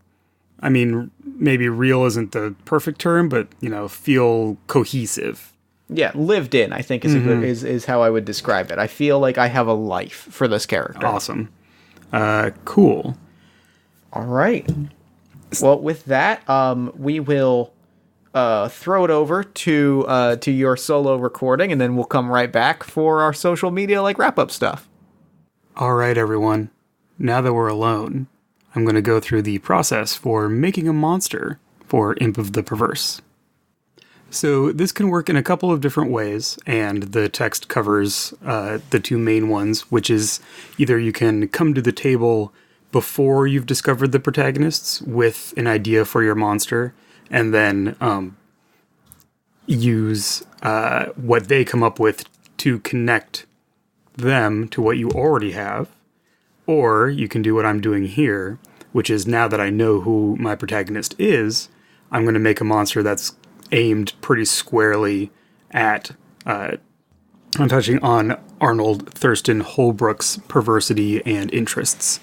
I mean, maybe real isn't the perfect term, but feel cohesive. Yeah, lived in, I think is how I would describe it. I feel like I have a life for this character. Awesome. Cool. All right. Well, with that, we will throw it over to your solo recording, and then we'll come right back for our social media wrap-up stuff. All right, everyone. Now that we're alone, I'm going to go through the process for making a monster for Imp of the Perverse. So this can work in a couple of different ways, and the text covers the two main ones, which is either you can come to the table before you've discovered the protagonists with an idea for your monster, and then use what they come up with to connect them to what you already have, or you can do what I'm doing here, which is now that I know who my protagonist is, I'm going to make a monster that's aimed pretty squarely at I'm touching on Arnold Thurston Holbrook's perversity and interests.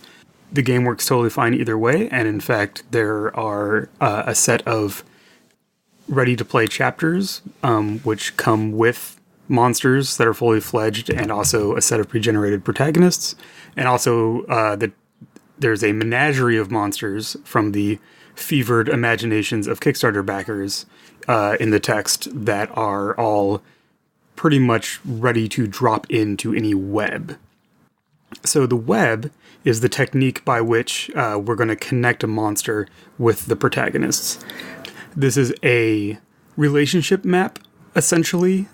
The game works totally fine either way, and in fact, there are a set of ready-to-play chapters, which come with monsters that are fully fledged, and also a set of pre-generated protagonists, and also there's a menagerie of monsters from the fevered imaginations of Kickstarter backers in the text that are all pretty much ready to drop into any web. So the web is the technique by which we're going to connect a monster with the protagonists. This is a relationship map, essentially,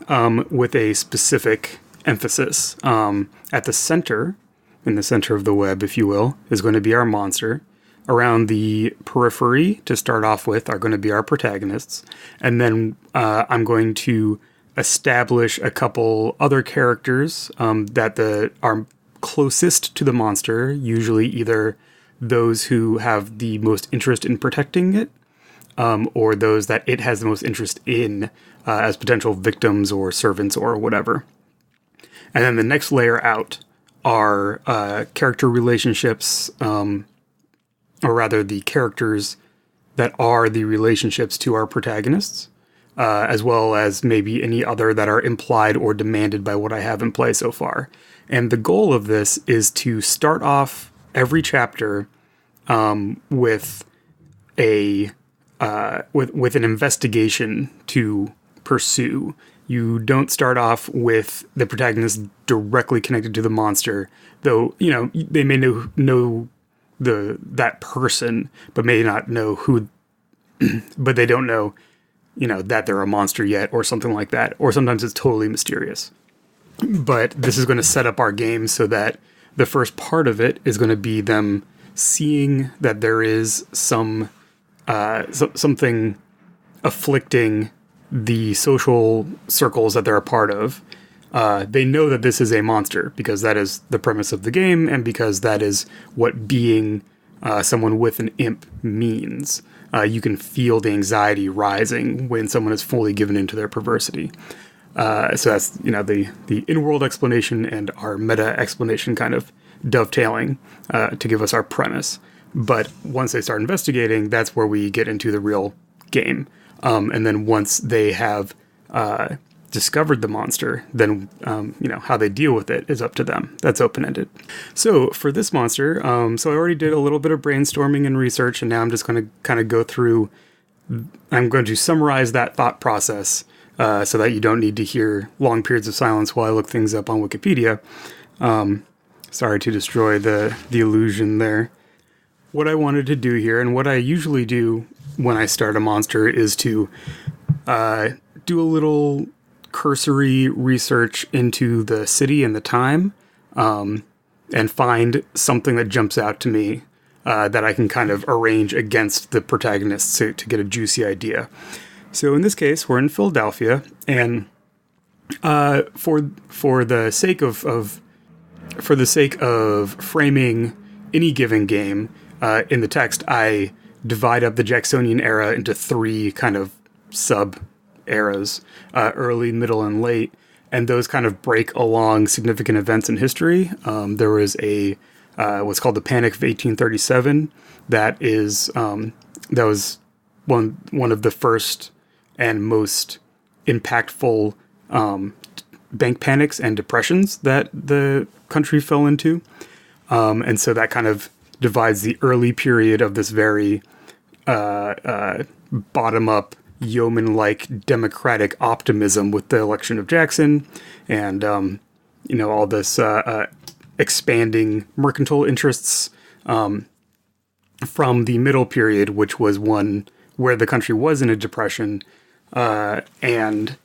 with a specific emphasis. At the center, in the center of the web, if you will, is going to be our monster. Around the periphery, to start off with, are going to be our protagonists. And then I'm going to establish a couple other characters that are closest to the monster, usually either those who have the most interest in protecting it, or those that it has the most interest in as potential victims or servants or whatever. And then the next layer out are character relationships, or rather the characters that are the relationships to our protagonists, as well as maybe any other that are implied or demanded by what I have in play so far. And the goal of this is to start off every chapter with an investigation to pursue. You don't start off with the protagonist directly connected to the monster, though they may know that person, but may not know who, but they don't know, that they're a monster yet, or something like that. Or sometimes it's totally mysterious. But this is going to set up our game so that the first part of it is going to be them seeing that there is something afflicting the social circles that they're a part of. They know that this is a monster because that is the premise of the game, and because that is what being someone with an imp means. You can feel the anxiety rising when someone is fully given into their perversity. So that's the in-world explanation and our meta explanation kind of dovetailing to give us our premise. But once they start investigating, that's where we get into the real game. And then once they have discovered the monster, then how they deal with it is up to them. That's open-ended. So for this monster, so I already did a little bit of brainstorming and research, and now I'm just going to kind of go through. I'm going to summarize that thought process so that you don't need to hear long periods of silence while I look things up on Wikipedia. Sorry to destroy the illusion there. What I wanted to do here, and what I usually do when I start a monster, is to do a little cursory research into the city and the time, and find something that jumps out to me that I can kind of arrange against the protagonists to get a juicy idea. So in this case, we're in Philadelphia, and for the sake of framing any given game in the text, I divide up the Jacksonian era into three kind of sub eras, early, middle, and late, and those kind of break along significant events in history. There was what's called the Panic of 1837. That was one of the first and most impactful bank panics and depressions that the country fell into. And so that kind of divides the early period of this very bottom-up, yeoman-like democratic optimism with the election of Jackson, and all this expanding mercantile interests, from the middle period, which was one where the country was in a depression, and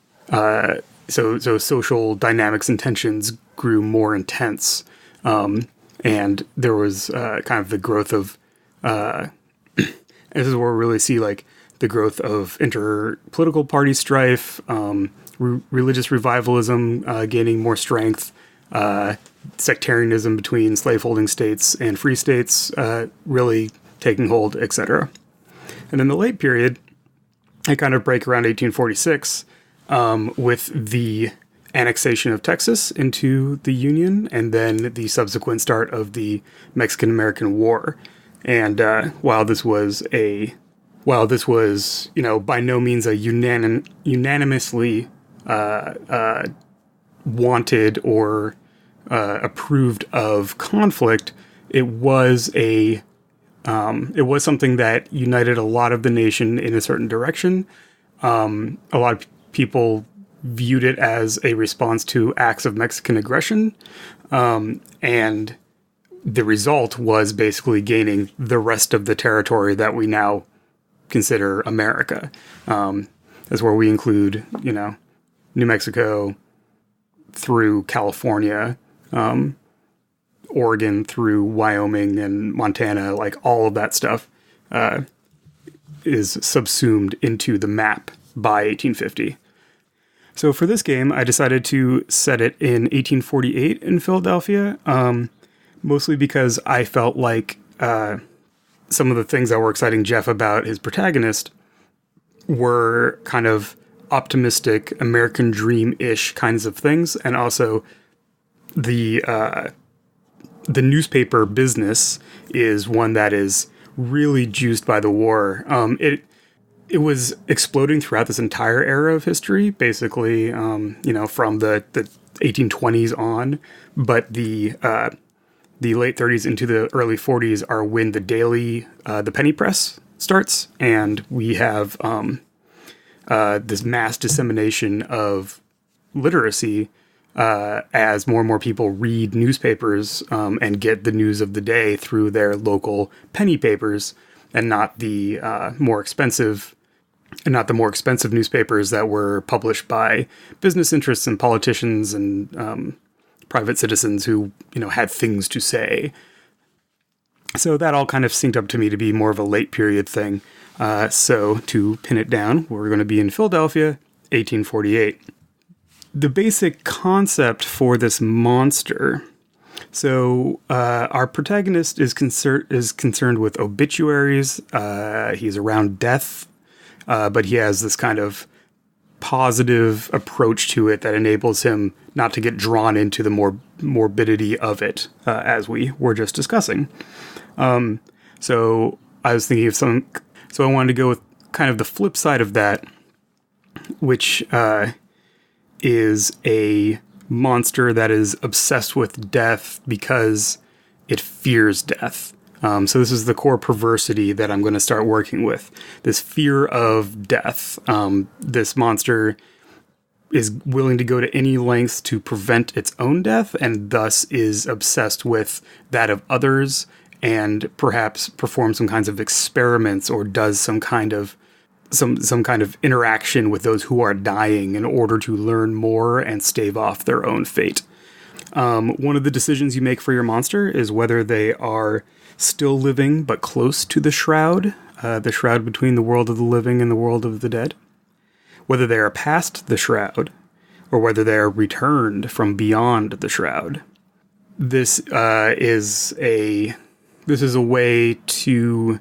so social dynamics and tensions grew more intense, and there was kind of the growth of this is where we really see like the growth of interpolitical party strife, religious revivalism gaining more strength, sectarianism between slaveholding states and free states really taking hold, etc. And in the late period, I kind of break around 1846 with the annexation of Texas into the Union, and then the subsequent start of the Mexican-American War. And while this was, by no means a unanimously wanted or approved of conflict, it was something that united a lot of the nation in a certain direction. A lot of people viewed it as a response to acts of Mexican aggression, and the result was basically gaining the rest of the territory that we now consider America. That's where we include, New Mexico through California, Oregon through Wyoming and Montana, like all of that stuff is subsumed into the map by 1850. So for this game, I decided to set it in 1848 in Philadelphia, mostly because I felt like some of the things that were exciting Jeff about his protagonist were kind of optimistic, American dream-ish kinds of things, and also the newspaper business is one that is really juiced by the war. It was exploding throughout this entire era of history, basically, from the 1820s on. But the late 30s into the early 40s are when the penny press starts, and we have this mass dissemination of literacy as more and more people read newspapers and get the news of the day through their local penny papers, and not the more expensive newspapers that were published by business interests and politicians and private citizens who, had things to say. So that all kind of synced up to me to be more of a late period thing. So to pin it down, we're going to be in Philadelphia, 1848. The basic concept for this monster. So our protagonist is concerned with obituaries. He's around death. But he has this kind of positive approach to it that enables him not to get drawn into the morbidity of it, as we were just discussing. So I was thinking of so I wanted to go with kind of the flip side of that, which is a monster that is obsessed with death because it fears death. So this is the core perversity that I'm going to start working with. This fear of death. This monster is willing to go to any lengths to prevent its own death, and thus is obsessed with that of others, and perhaps performs some kinds of experiments or does some kind of interaction with those who are dying in order to learn more and stave off their own fate. One of the decisions you make for your monster is whether they are still living but close to the shroud between the world of the living and the world of the dead, whether they are past the shroud, or whether they are returned from beyond the shroud. This is a way to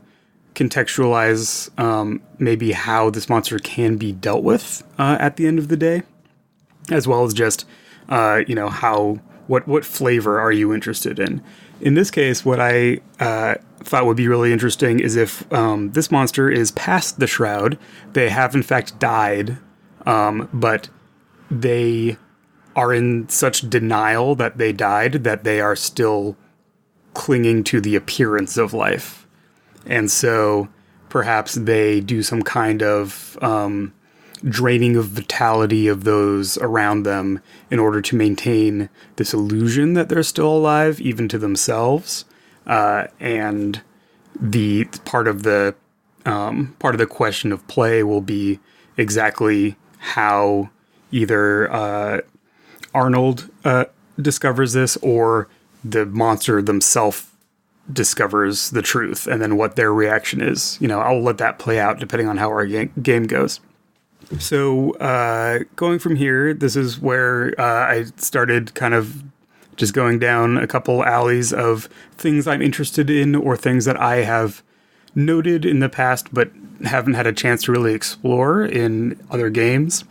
contextualize maybe how this monster can be dealt with at the end of the day, as well as just what flavor are you interested in. In this case, what I thought would be really interesting is if this monster is past the shroud. They have in fact died, but they are in such denial that they died that they are still clinging to the appearance of life. And so perhaps they do some kind of draining of vitality of those around them in order to maintain this illusion that they're still alive, even to themselves. And the part of the question of play will be exactly how either Arnold discovers this, or the monster themselves discovers the truth, and then what their reaction is. I'll let that play out depending on how our game goes. So going from here, this is where I started kind of just going down a couple alleys of things I'm interested in or things that I have noted in the past but haven't had a chance to really explore in other games.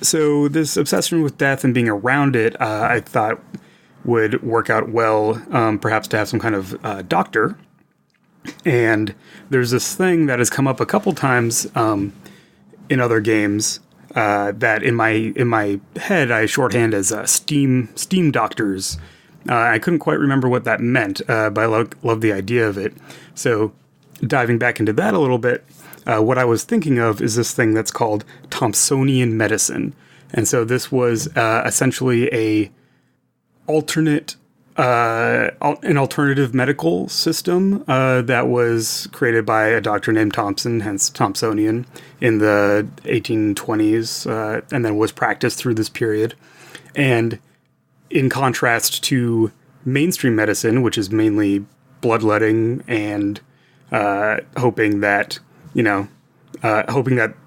So this obsession with death and being around it, I thought would work out well, perhaps to have some kind of doctor. And there's this thing that has come up a couple times in other games that in my head I shorthand as steam doctors. I couldn't quite remember what that meant, but I love the idea of it. So diving back into that a little bit, what I was thinking of is this thing that's called Thompsonian medicine. And so this was essentially an alternative medical system that was created by a doctor named Thompson, hence Thompsonian, in the 1820s, and then was practiced through this period. And in contrast to mainstream medicine, which is mainly bloodletting and hoping that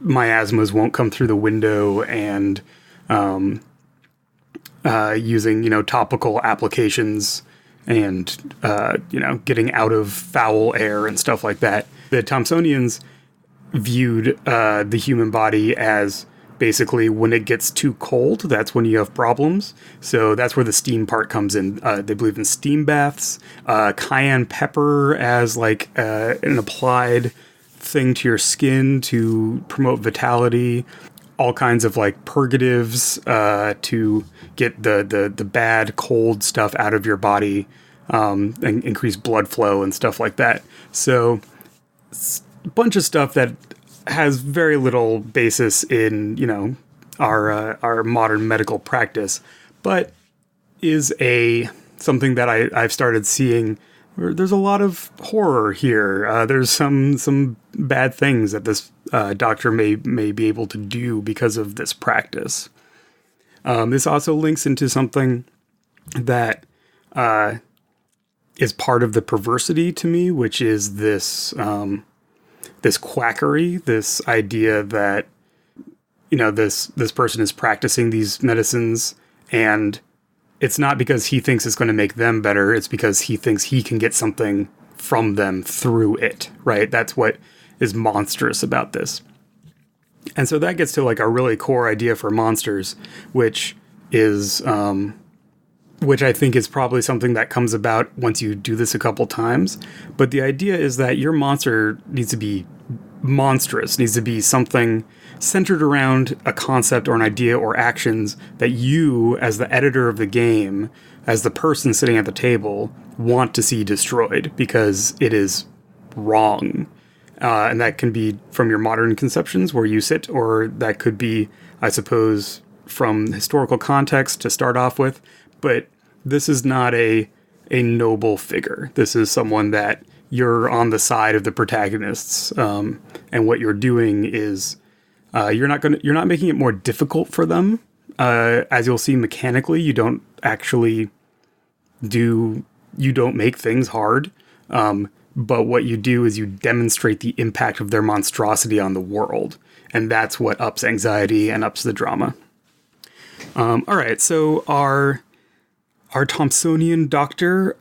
miasmas won't come through the window and using, topical applications and, getting out of foul air and stuff like that. The Thompsonians viewed the human body as basically when it gets too cold, that's when you have problems. So that's where the steam part comes in. They believe in steam baths, cayenne pepper as like an applied thing to your skin to promote vitality, all kinds of like purgatives to get the bad cold stuff out of your body and increase blood flow and stuff like that. So a bunch of stuff that has very little basis in our modern medical practice, but is something that I've started seeing. There's a lot of horror here. There's some bad things that this doctor may be able to do because of this practice. This also links into something that is part of the perversity to me, which is this quackery, this idea that this person is practicing these medicines and it's not because he thinks it's going to make them better. It's because he thinks he can get something from them through it, right? That's what is monstrous about this. And so that gets to like a really core idea for monsters, which is, which I think is probably something that comes about once you do this a couple times. But the idea is that your monster needs to be monstrous, needs to be something centered around a concept or an idea or actions that you, as the editor of the game, as the person sitting at the table, want to see destroyed because it is wrong. And that can be from your modern conceptions where you sit, or that could be, I suppose, from historical context to start off with. But this is not a noble figure. This is someone that you're on the side of the protagonists, and what you're doing is you're not making it more difficult for them. As you'll see mechanically, you don't make things hard. But what you do is you demonstrate the impact of their monstrosity on the world, and that's what ups anxiety and ups the drama. All right, so our Thompsonian doctor,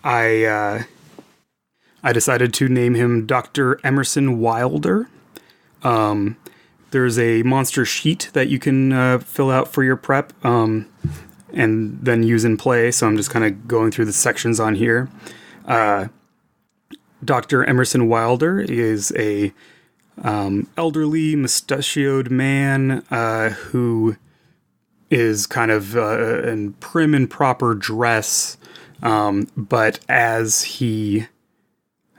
I decided to name him Dr. Emerson Wilder. There's a monster sheet that you can fill out for your prep and then use in play, so I'm just kind of going through the sections on here. Dr. Emerson Wilder is a elderly, mustachioed man who is kind of in prim and proper dress, but as he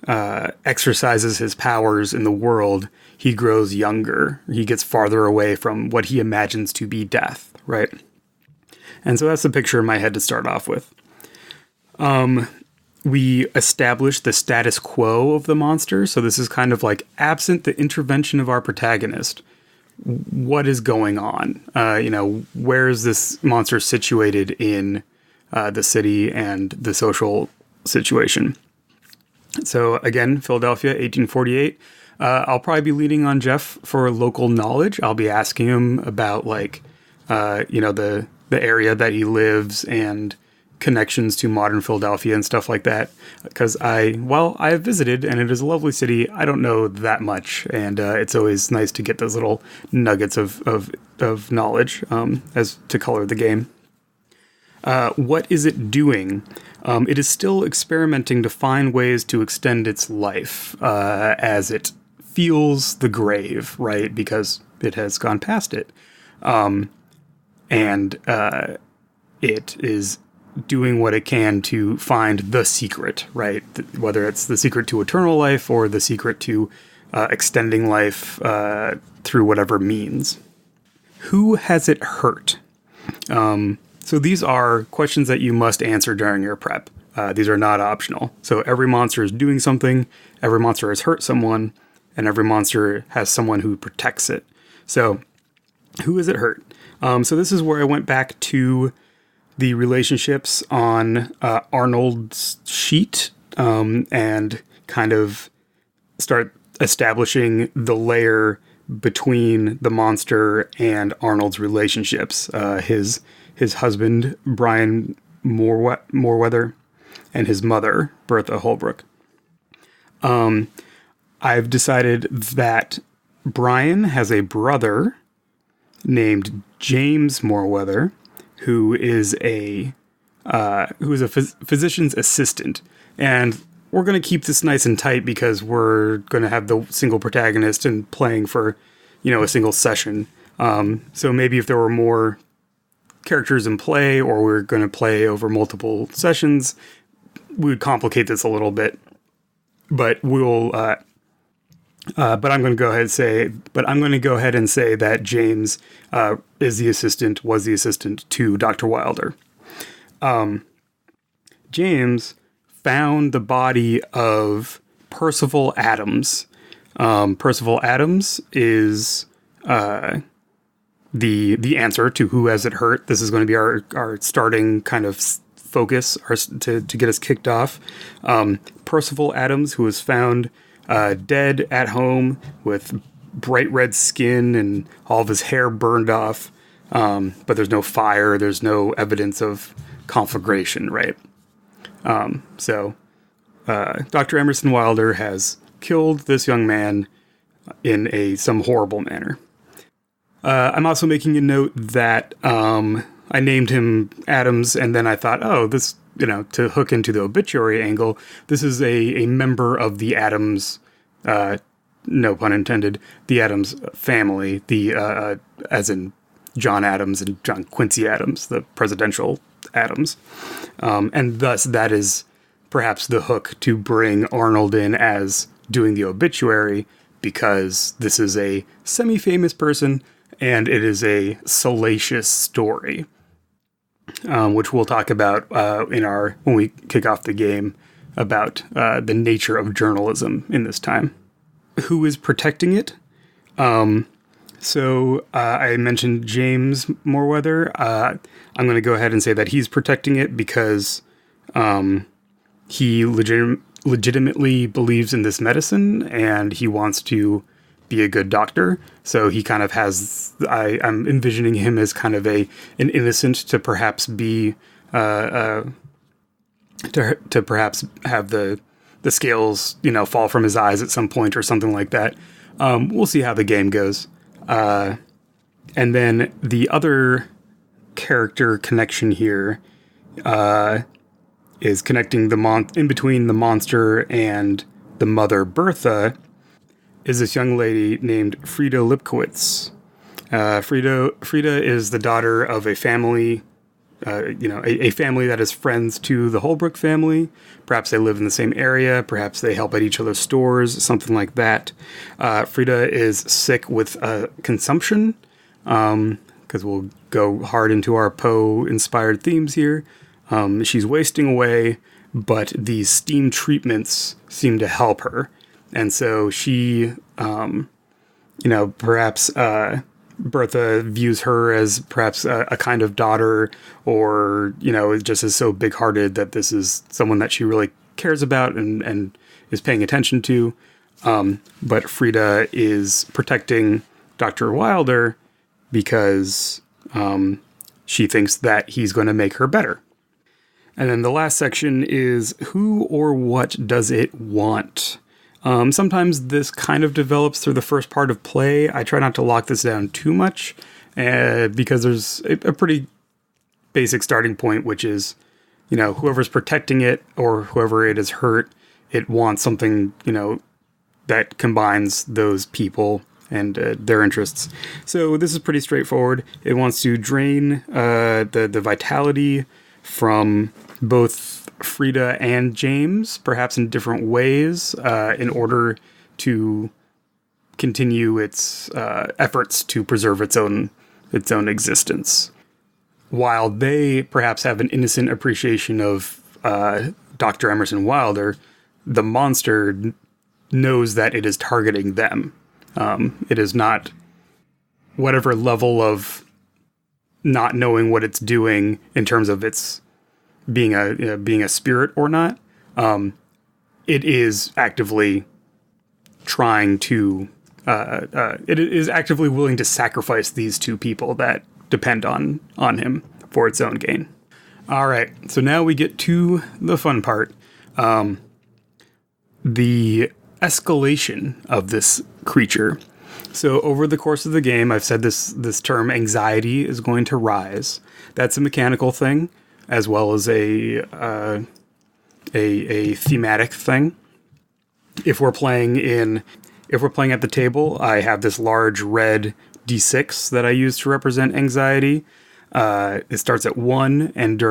exercises his powers in the world, he grows younger. He gets farther away from what he imagines to be death, right? And so that's the picture in my head to start off with. We establish the status quo of the monster. So this is kind of like absent the intervention of our protagonist. What is going on? Where is this monster situated in the city and the social situation? So again, Philadelphia, 1848. I'll probably be leaning on Jeff for local knowledge. I'll be asking him about the area that he lives and connections to modern Philadelphia and stuff like that. Because while I have visited and it is a lovely city, I don't know that much, and it's always nice to get those little nuggets of knowledge as to color the game. What is it doing? It is still experimenting to find ways to extend its life as it feels the grave, right? Because it has gone past it. And it is doing what it can to find the secret, right? Whether it's the secret to eternal life or the secret to extending life through whatever means. Who has it hurt? So these are questions that you must answer during your prep. These are not optional. So every monster is doing something, every monster has hurt someone, and every monster has someone who protects it. So who has it hurt? So this is where I went back to the relationships on Arnold's sheet and kind of start establishing the layer between the monster and Arnold's relationships. His husband, Brian Moreweather, and his mother, Bertha Holbrook. I've decided that Brian has a brother named James Moreweather, who is a physician's assistant. And we're going to keep this nice and tight because we're going to have the single protagonist and playing for, a single session. So maybe if there were more characters in play, or we're going to play over multiple sessions, we would complicate this a little bit. But I'm going to go ahead and say that James was the assistant to Dr. Wilder. James found the body of Percival Adams. Percival Adams is the answer to who has it hurt. This is going to be our starting kind of focus to get us kicked off. Percival Adams, who was found dead at home with bright red skin and all of his hair burned off. But there's no fire. There's no evidence of conflagration, right? So Dr. Emerson Wilder has killed this young man in some horrible manner. I'm also making a note that I named him Adams, and then I thought, this, to hook into the obituary angle, this is a member of the Adams, no pun intended, the Adams family, as in John Adams and John Quincy Adams, the presidential Adams. And thus that is perhaps the hook to bring Arnold in as doing the obituary, because this is a semi-famous person and it is a salacious story, which we'll talk about when we kick off the game, about the nature of journalism in this time. Who is protecting it? So I mentioned James Moreweather. I'm going to go ahead and say that he's protecting it because he legitimately believes in this medicine and he wants to be a good doctor. So he kind of has, I'm envisioning him as kind of an innocent to perhaps be, to perhaps have the scales, fall from his eyes at some point or something like that. We'll see how the game goes. And then the other character connection here is connecting in between the monster and the mother, Bertha, is this young lady named Frida Lipkowitz. Frida is the daughter of a family, a family that is friends to the Holbrook family. Perhaps they live in the same area. Perhaps they help at each other's stores, something like that. Frida is sick with consumption, because we'll go hard into our Poe-inspired themes here. She's wasting away, but these steam treatments seem to help her. And so she, perhaps Bertha views her as perhaps a kind of daughter, or, just is so big-hearted that this is someone that she really cares about and is paying attention to. But Frida is protecting Dr. Wilder because she thinks that he's going to make her better. And then the last section is who or what does it want? Sometimes this kind of develops through the first part of play. I try not to lock this down too much because there's a pretty basic starting point, which is, whoever's protecting it or whoever it is hurt, it wants something, that combines those people and their interests. So this is pretty straightforward. It wants to drain the vitality from both Frida and James, perhaps in different ways, in order to continue its efforts to preserve its own existence. While they perhaps have an innocent appreciation of Dr. Emerson Wilder, the monster knows that it is targeting them. It is not whatever level of not knowing what it's doing in terms of its being a spirit or not. It is actively trying to. It is actively willing to sacrifice these two people that depend on him for its own gain. All right, so now we get to the fun part. The escalation of this creature. So over the course of the game, I've said this term anxiety is going to rise. That's a mechanical thing, as well as a thematic thing. If we're playing at the table, I have this large red D6 that I use to represent anxiety. It starts at 1, and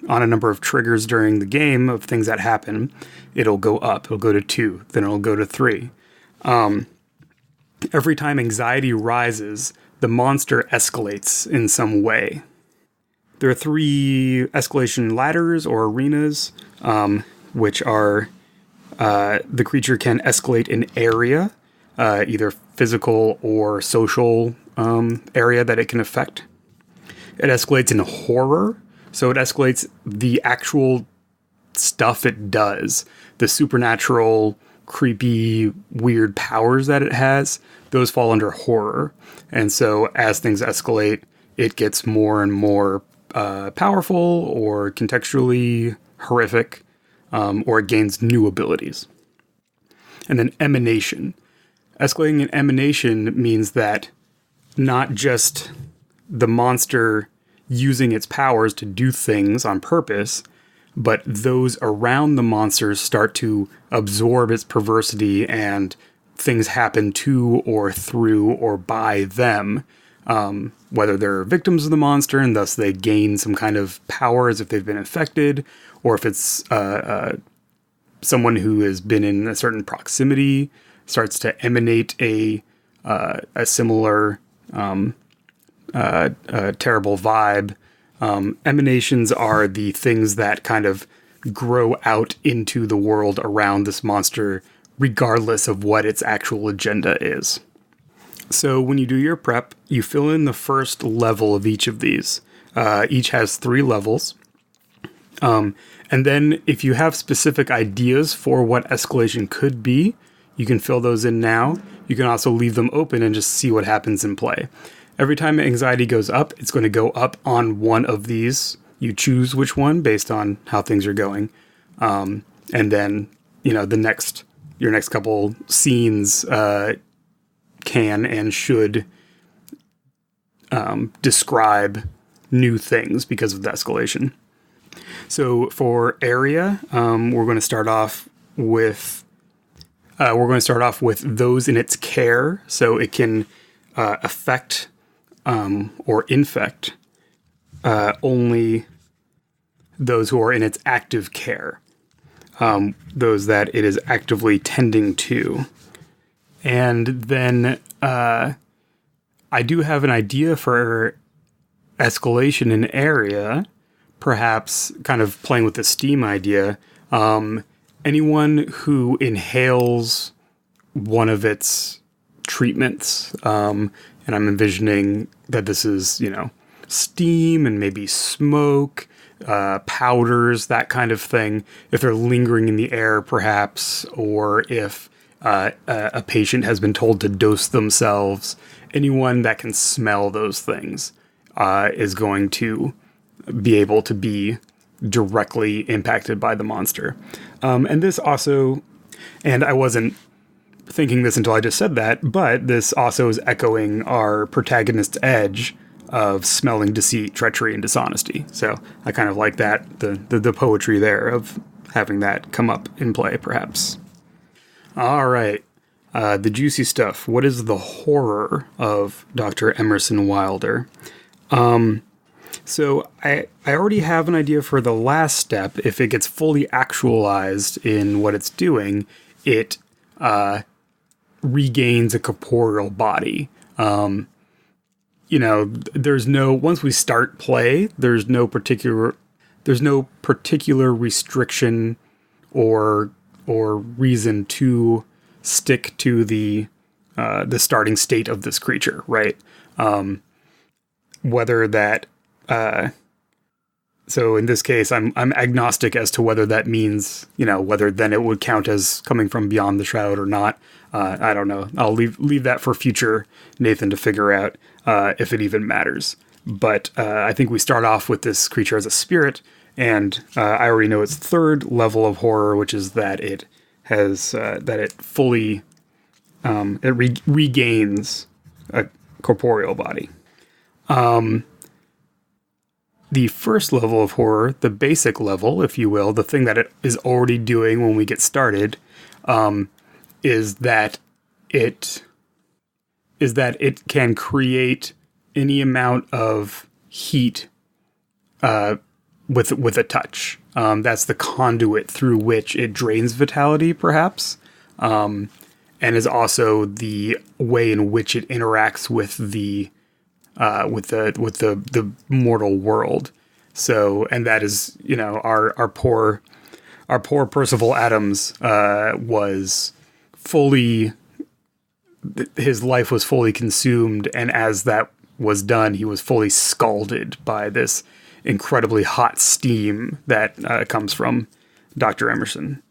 on a number of triggers during the game of things that happen, it'll go up. It'll go to 2, then it'll go to 3. Every time anxiety rises, the monster escalates in some way. There are 3 escalation ladders or arenas, which are the creature can escalate an area, either physical or social area that it can affect. It escalates in horror, so it escalates the actual stuff it does. The supernatural, creepy, weird powers that it has, those fall under horror. And so as things escalate, it gets more and more powerful or contextually horrific, or it gains new abilities. And then emanation. Escalating an emanation means that not just the monster using its powers to do things on purpose, but those around the monsters start to absorb its perversity and things happen to or through or by them, whether they're victims of the monster and thus they gain some kind of power as if they've been infected, or if it's someone who has been in a certain proximity starts to emanate a similar terrible vibe. Emanations are the things that kind of grow out into the world around this monster, regardless of what its actual agenda is. So when you do your prep, you fill in the first level of each of these. Each has 3 levels. And then if you have specific ideas for what escalation could be, you can fill those in now. You can also leave them open and just see what happens in play. Every time anxiety goes up, it's going to go up on one of these. You choose which one based on how things are going. And then, your next couple scenes can and should describe new things because of the escalation. So for area, we're going to start off with those in its care, so it can affect or infect only those who are in its active care, those that it is actively tending to. And then I do have an idea for escalation in area, perhaps kind of playing with the Steam idea. Anyone who inhales one of its treatments, and I'm envisioning that this is, steam and maybe smoke, powders, that kind of thing. If they're lingering in the air, perhaps, or if a patient has been told to dose themselves. Anyone that can smell those things is going to be able to be directly impacted by the monster. And this also, and I wasn't thinking this until I just said that, but this also is echoing our protagonist's edge of smelling deceit, treachery, and dishonesty. So I kind of like that, the poetry there of having that come up in play, perhaps. All right. The juicy stuff. What is the horror of Dr. Emerson Wilder? So I already have an idea for the last step. If it gets fully actualized in what it's doing, it regains a corporeal body. There's no, once we start play, there's no particular restriction or reason to stick to the starting state of this creature, right? Whether that, so in this case, I'm agnostic as to whether that means, whether then it would count as coming from beyond the shroud or not. I don't know. I'll leave that for future Nathan to figure out if it even matters. But I think we start off with this creature as a spirit, and I already know its third level of horror, which is that it has that it fully regains a corporeal body. The first level of horror, the basic level, if you will, the thing that it is already doing when we get started, is that it can create any amount of heat with a touch. That's the conduit through which it drains vitality, perhaps, and is also the way in which it interacts with the mortal world. So, and that is, our poor Percival Adams was fully, his life was fully consumed, and as that was done, he was fully scalded by this incredibly hot steam that comes from Dr. Emerson.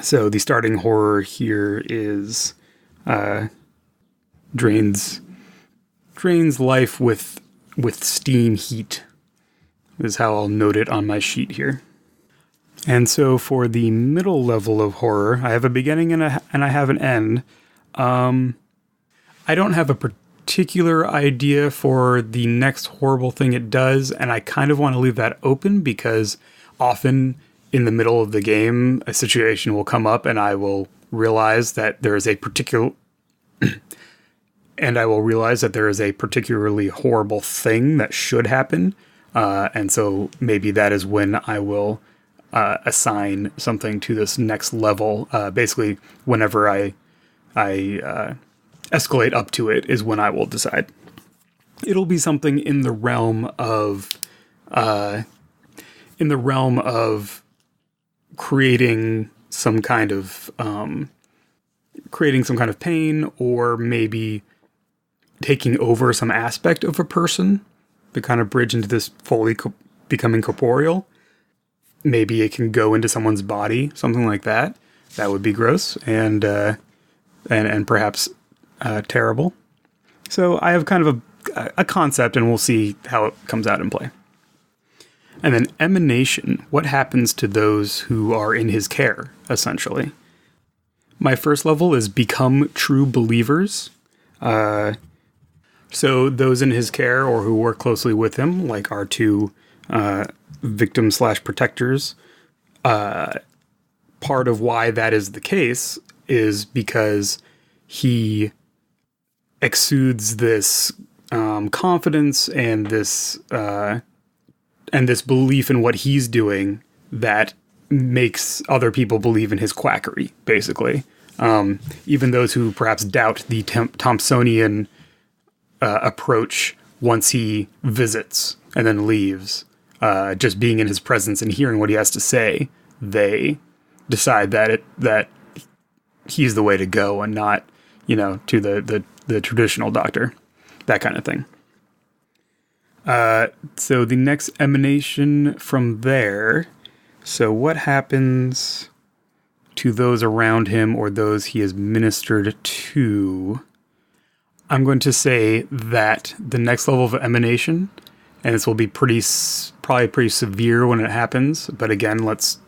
So the starting horror here is drains life with steam heat, is how I'll note it on my sheet here. And so for the middle level of horror, I have a beginning and I have an end. I don't have a particular idea for the next horrible thing it does, and I kind of want to leave that open because often in the middle of the game, a situation will come up and I will realize that there is a particularly horrible thing that should happen. And so maybe that is when I will assign something to this next level. Basically, whenever I escalate up to it is when I will decide. It'll be something in the realm of creating some kind of pain, or maybe taking over some aspect of a person to kind of bridge into this fully becoming corporeal. Maybe it can go into someone's body, something like that. That would be gross and perhaps terrible. So I have kind of a concept, and we'll see how it comes out in play. And then emanation. What happens to those who are in his care, essentially? My first level is become true believers. So those in his care or who work closely with him, like our two victims/protectors, part of why that is the case is because he exudes this confidence and this belief in what he's doing that makes other people believe in his quackery, basically. Even those who perhaps doubt the Thompsonian approach once he visits and then leaves, just being in his presence and hearing what he has to say, they decide that he's the way to go and not, to the traditional doctor, that kind of thing. So the next emanation from there. So what happens to those around him or those he is ministered to, I'm going to say that the next level of emanation, and this will be probably pretty severe when it happens, but again, let's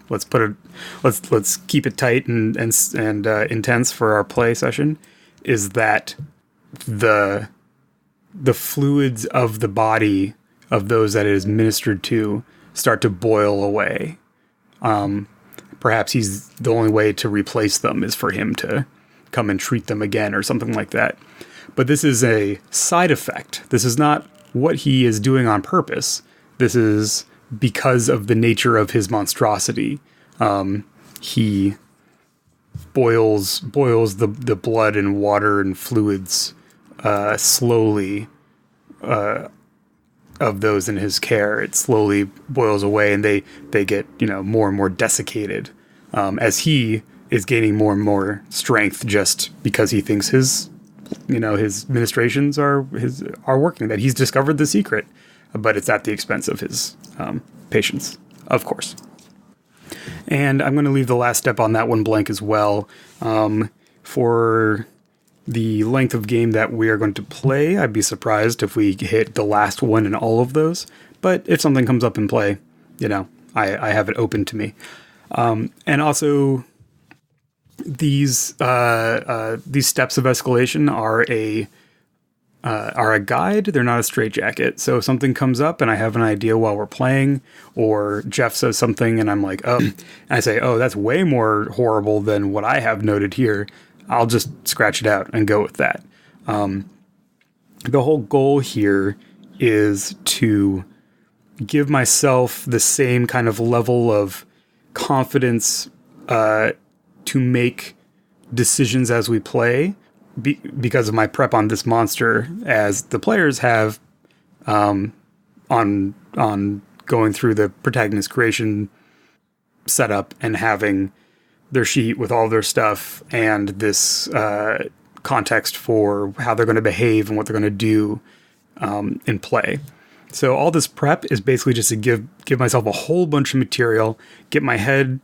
keep it tight and intense for our play session, is that the fluids of the body of those that it is ministered to start to boil away. Perhaps the only way to replace them is for him to come and treat them again or something like that. But this is a side effect. This is not what he is doing on purpose. This is because of the nature of his monstrosity. He boils the blood and water and fluids slowly of those in his care. It slowly boils away, and they get more and more desiccated as he is gaining more and more strength, just because he thinks his ministrations are working, that he's discovered the secret, but it's at the expense of his patients, of course. And I'm going to leave the last step on that one blank as well. For the length of game that we are going to play, I'd be surprised if we hit the last one in all of those. But if something comes up in play, I have it open to me. And also, these steps of escalation are a guide. They're not a straitjacket. So if something comes up and I have an idea while we're playing, or Jeff says something and I'm like, oh, and I say, oh, that's way more horrible than what I have noted here, I'll just scratch it out and go with that. The whole goal here is to give myself the same kind of level of confidence to make decisions as we play, because of my prep on this monster, as the players have on going through the protagonist creation setup and having their sheet with all their stuff and this context for how they're going to behave and what they're going to do in play. So all this prep is basically just to give myself a whole bunch of material, get my head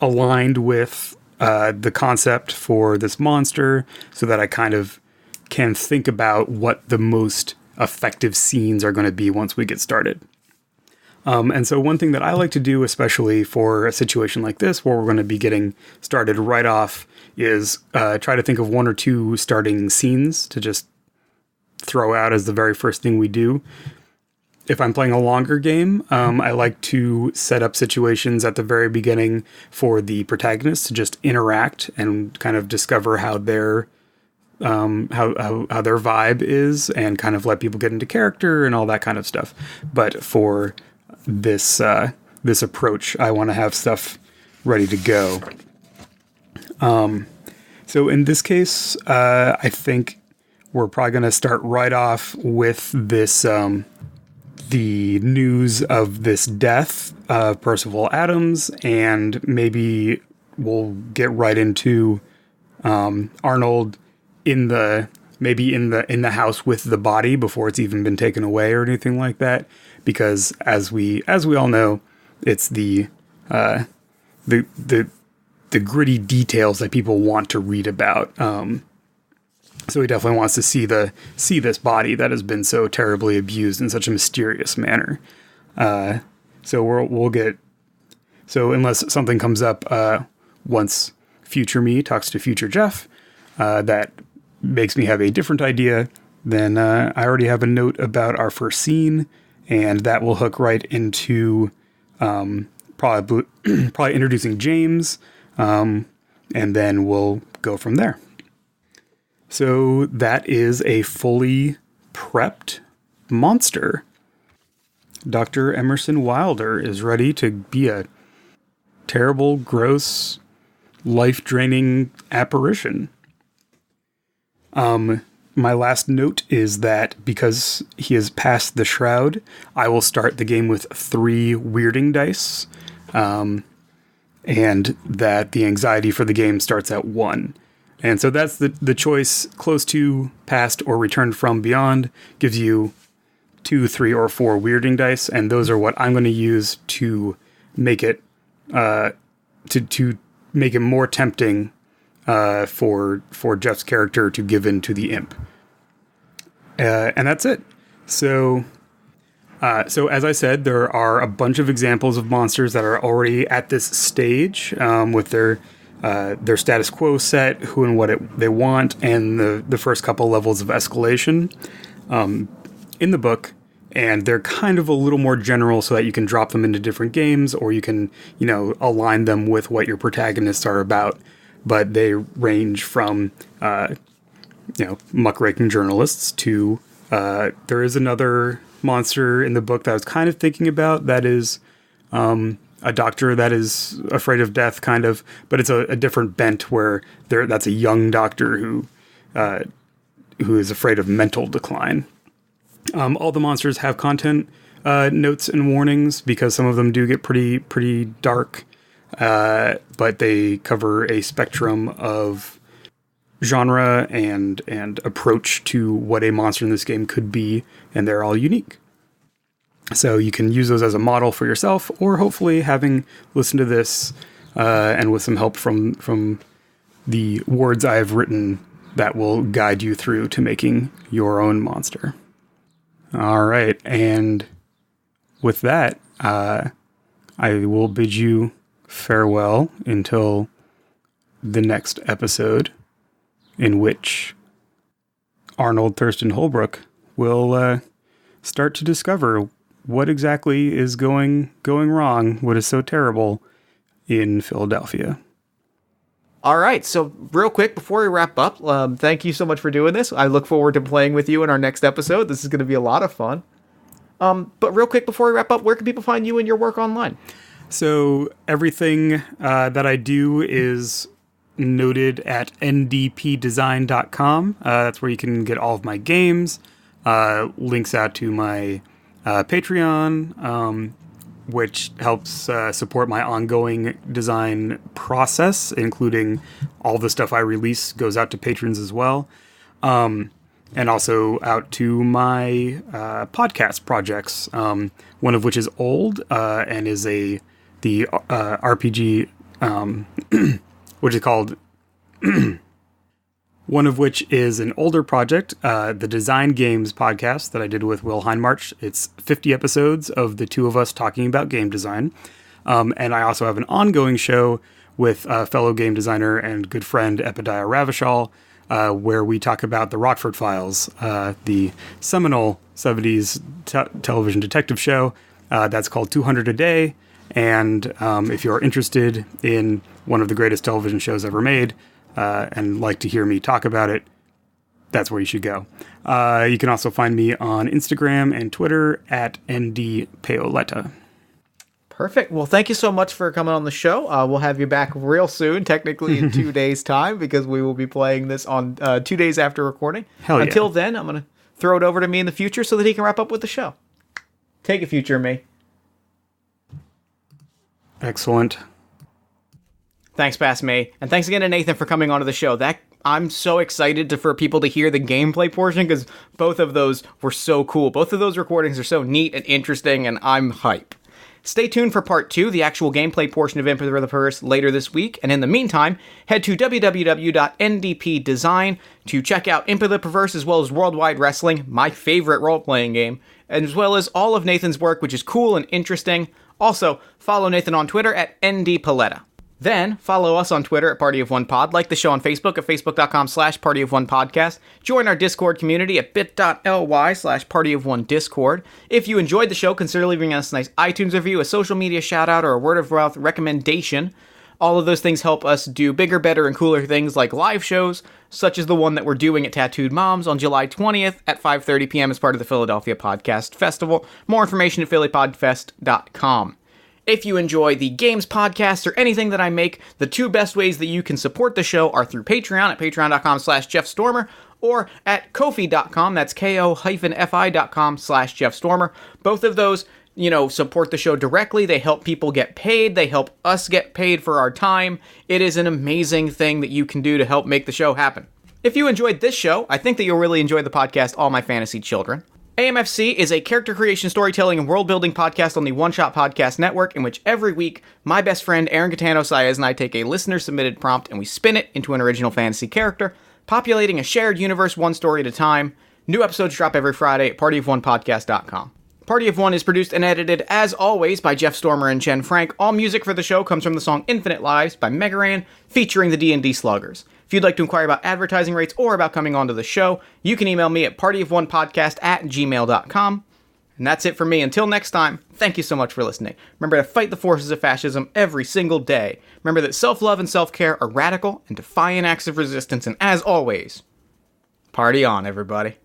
aligned with the concept for this monster, so that I kind of can think about what the most effective scenes are going to be once we get started. And so one thing that I like to do, especially for a situation like this, where we're going to be getting started right off, is try to think of one or two starting scenes to just throw out as the very first thing we do. If I'm playing a longer game, I like to set up situations at the very beginning for the protagonist to just interact and kind of discover how their vibe is, and kind of let people get into character and all that kind of stuff. But for this approach, I want to have stuff ready to go. So in this case, I think we're probably going to start right off with this. The news of this death of Percival Adams, and maybe we'll get right into Arnold in the house with the body before it's even been taken away or anything like that, because as we all know, it's the gritty details that people want to read about. So he definitely wants to see this body that has been so terribly abused in such a mysterious manner. So we'll get. So unless something comes up once future me talks to future Jeff, that makes me have a different idea, then I already have a note about our first scene, and that will hook right into probably introducing James, and then we'll go from there. So that is a fully prepped monster. Dr. Emerson Wilder is ready to be a terrible, gross, life-draining apparition. My last note is that because he has passed the shroud, I will start the game with 3 weirding dice, and that the anxiety for the game starts at 1. And so that's the choice. Close to, past, or returned from beyond gives you 2, 3, or 4 weirding dice, and those are what I'm going to use to make it to make it more tempting for Jeff's character to give in to the imp. And that's it. So as I said, there are a bunch of examples of monsters that are already at this stage with their status quo set, who and what they want, and the first couple levels of escalation in the book. And they're kind of a little more general so that you can drop them into different games, or you can, align them with what your protagonists are about. But they range from, muckraking journalists to, there is another monster in the book that I was kind of thinking about that is a doctor that is afraid of death, kind of, but it's a different bent where that's a young doctor who is afraid of mental decline. All the monsters have content notes and warnings because some of them do get pretty dark, but they cover a spectrum of genre and approach to what a monster in this game could be, and they're all unique. So you can use those as a model for yourself, or hopefully having listened to this and with some help from the words I have written, that will guide you through to making your own monster. All right, and with that, I will bid you farewell until the next episode, in which Arnold Thurston Holbrook will start to discover what exactly is going wrong, what is so terrible in Philadelphia. All right, so real quick before we wrap up, thank you so much for doing this. I look forward to playing with you in our next episode. This is going to be a lot of fun. But real quick before we wrap up, where can people find you and your work online? So everything that I do is noted at ndpdesign.com. That's where you can get all of my games, links out to my Patreon, which helps support my ongoing design process, including all the stuff I release goes out to patrons as well. And also out to my podcast projects, one of which is old and is the RPG, which is called... One of which is an older project, the Design Games podcast that I did with Will Hindmarch. It's 50 episodes of the two of us talking about game design. And I also have an ongoing show with fellow game designer and good friend Epidiah Ravishal, where we talk about the Rockford Files, the seminal 70s television detective show that's called 200 a Day. And if you're interested in one of the greatest television shows ever made, and like to hear me talk about it, that's where you should go. You can also find me on Instagram and Twitter at ndpaoletta. Perfect. Well, thank you so much for coming on the show. We'll have you back real soon, technically in 2 days' time, because we will be playing this on 2 days after recording. Hell yeah. Until then, I'm going to throw it over to me in the future so that he can wrap up with the show. Take it, future me. Excellent. Thanks, past me. And thanks again to Nathan for coming onto the show. I'm so excited for people to hear the gameplay portion, because both of those were so cool. Both of those recordings are so neat and interesting, and I'm hype. Stay tuned for part 2, the actual gameplay portion of Imp of the Perverse, later this week. And in the meantime, head to www.ndpdesign to check out Imp of the Perverse, as well as Worldwide Wrestling, my favorite role-playing game, as well as all of Nathan's work, which is cool and interesting. Also, follow Nathan on Twitter at ndpaoletta. Then, follow us on Twitter at Party of One Pod, like the show on Facebook at facebook.com/partyofonepodcast, join our Discord community at bit.ly/partyofonediscord. If you enjoyed the show, consider leaving us a nice iTunes review, a social media shout-out, or a word-of-mouth recommendation. All of those things help us do bigger, better, and cooler things like live shows, such as the one that we're doing at Tattooed Moms on July 20th at 5:30 p.m. as part of the Philadelphia Podcast Festival. More information at phillypodfest.com. If you enjoy the games podcast or anything that I make, the two best ways that you can support the show are through Patreon at patreon.com/JeffStormer or at Ko-fi.com, that's ko-fi.com/JeffStormer. Both of those, support the show directly. They help people get paid. They help us get paid for our time. It is an amazing thing that you can do to help make the show happen. If you enjoyed this show, I think that you'll really enjoy the podcast All My Fantasy Children. AMFC is a character creation, storytelling, and world-building podcast on the One Shot Podcast Network, in which every week, my best friend Aaron Catano Saez and I take a listener-submitted prompt and we spin it into an original fantasy character, populating a shared universe one story at a time. New episodes drop every Friday at partyofonepodcast.com. Party of One is produced and edited, as always, by Jeff Stormer and Jen Frank. All music for the show comes from the song Infinite Lives by Megaran, featuring the D&D Sluggers. If you'd like to inquire about advertising rates or about coming onto the show, you can email me at partyofonepodcast@gmail.com. And that's it for me. Until next time, thank you so much for listening. Remember to fight the forces of fascism every single day. Remember that self-love and self-care are radical and defiant acts of resistance. And as always, party on, everybody.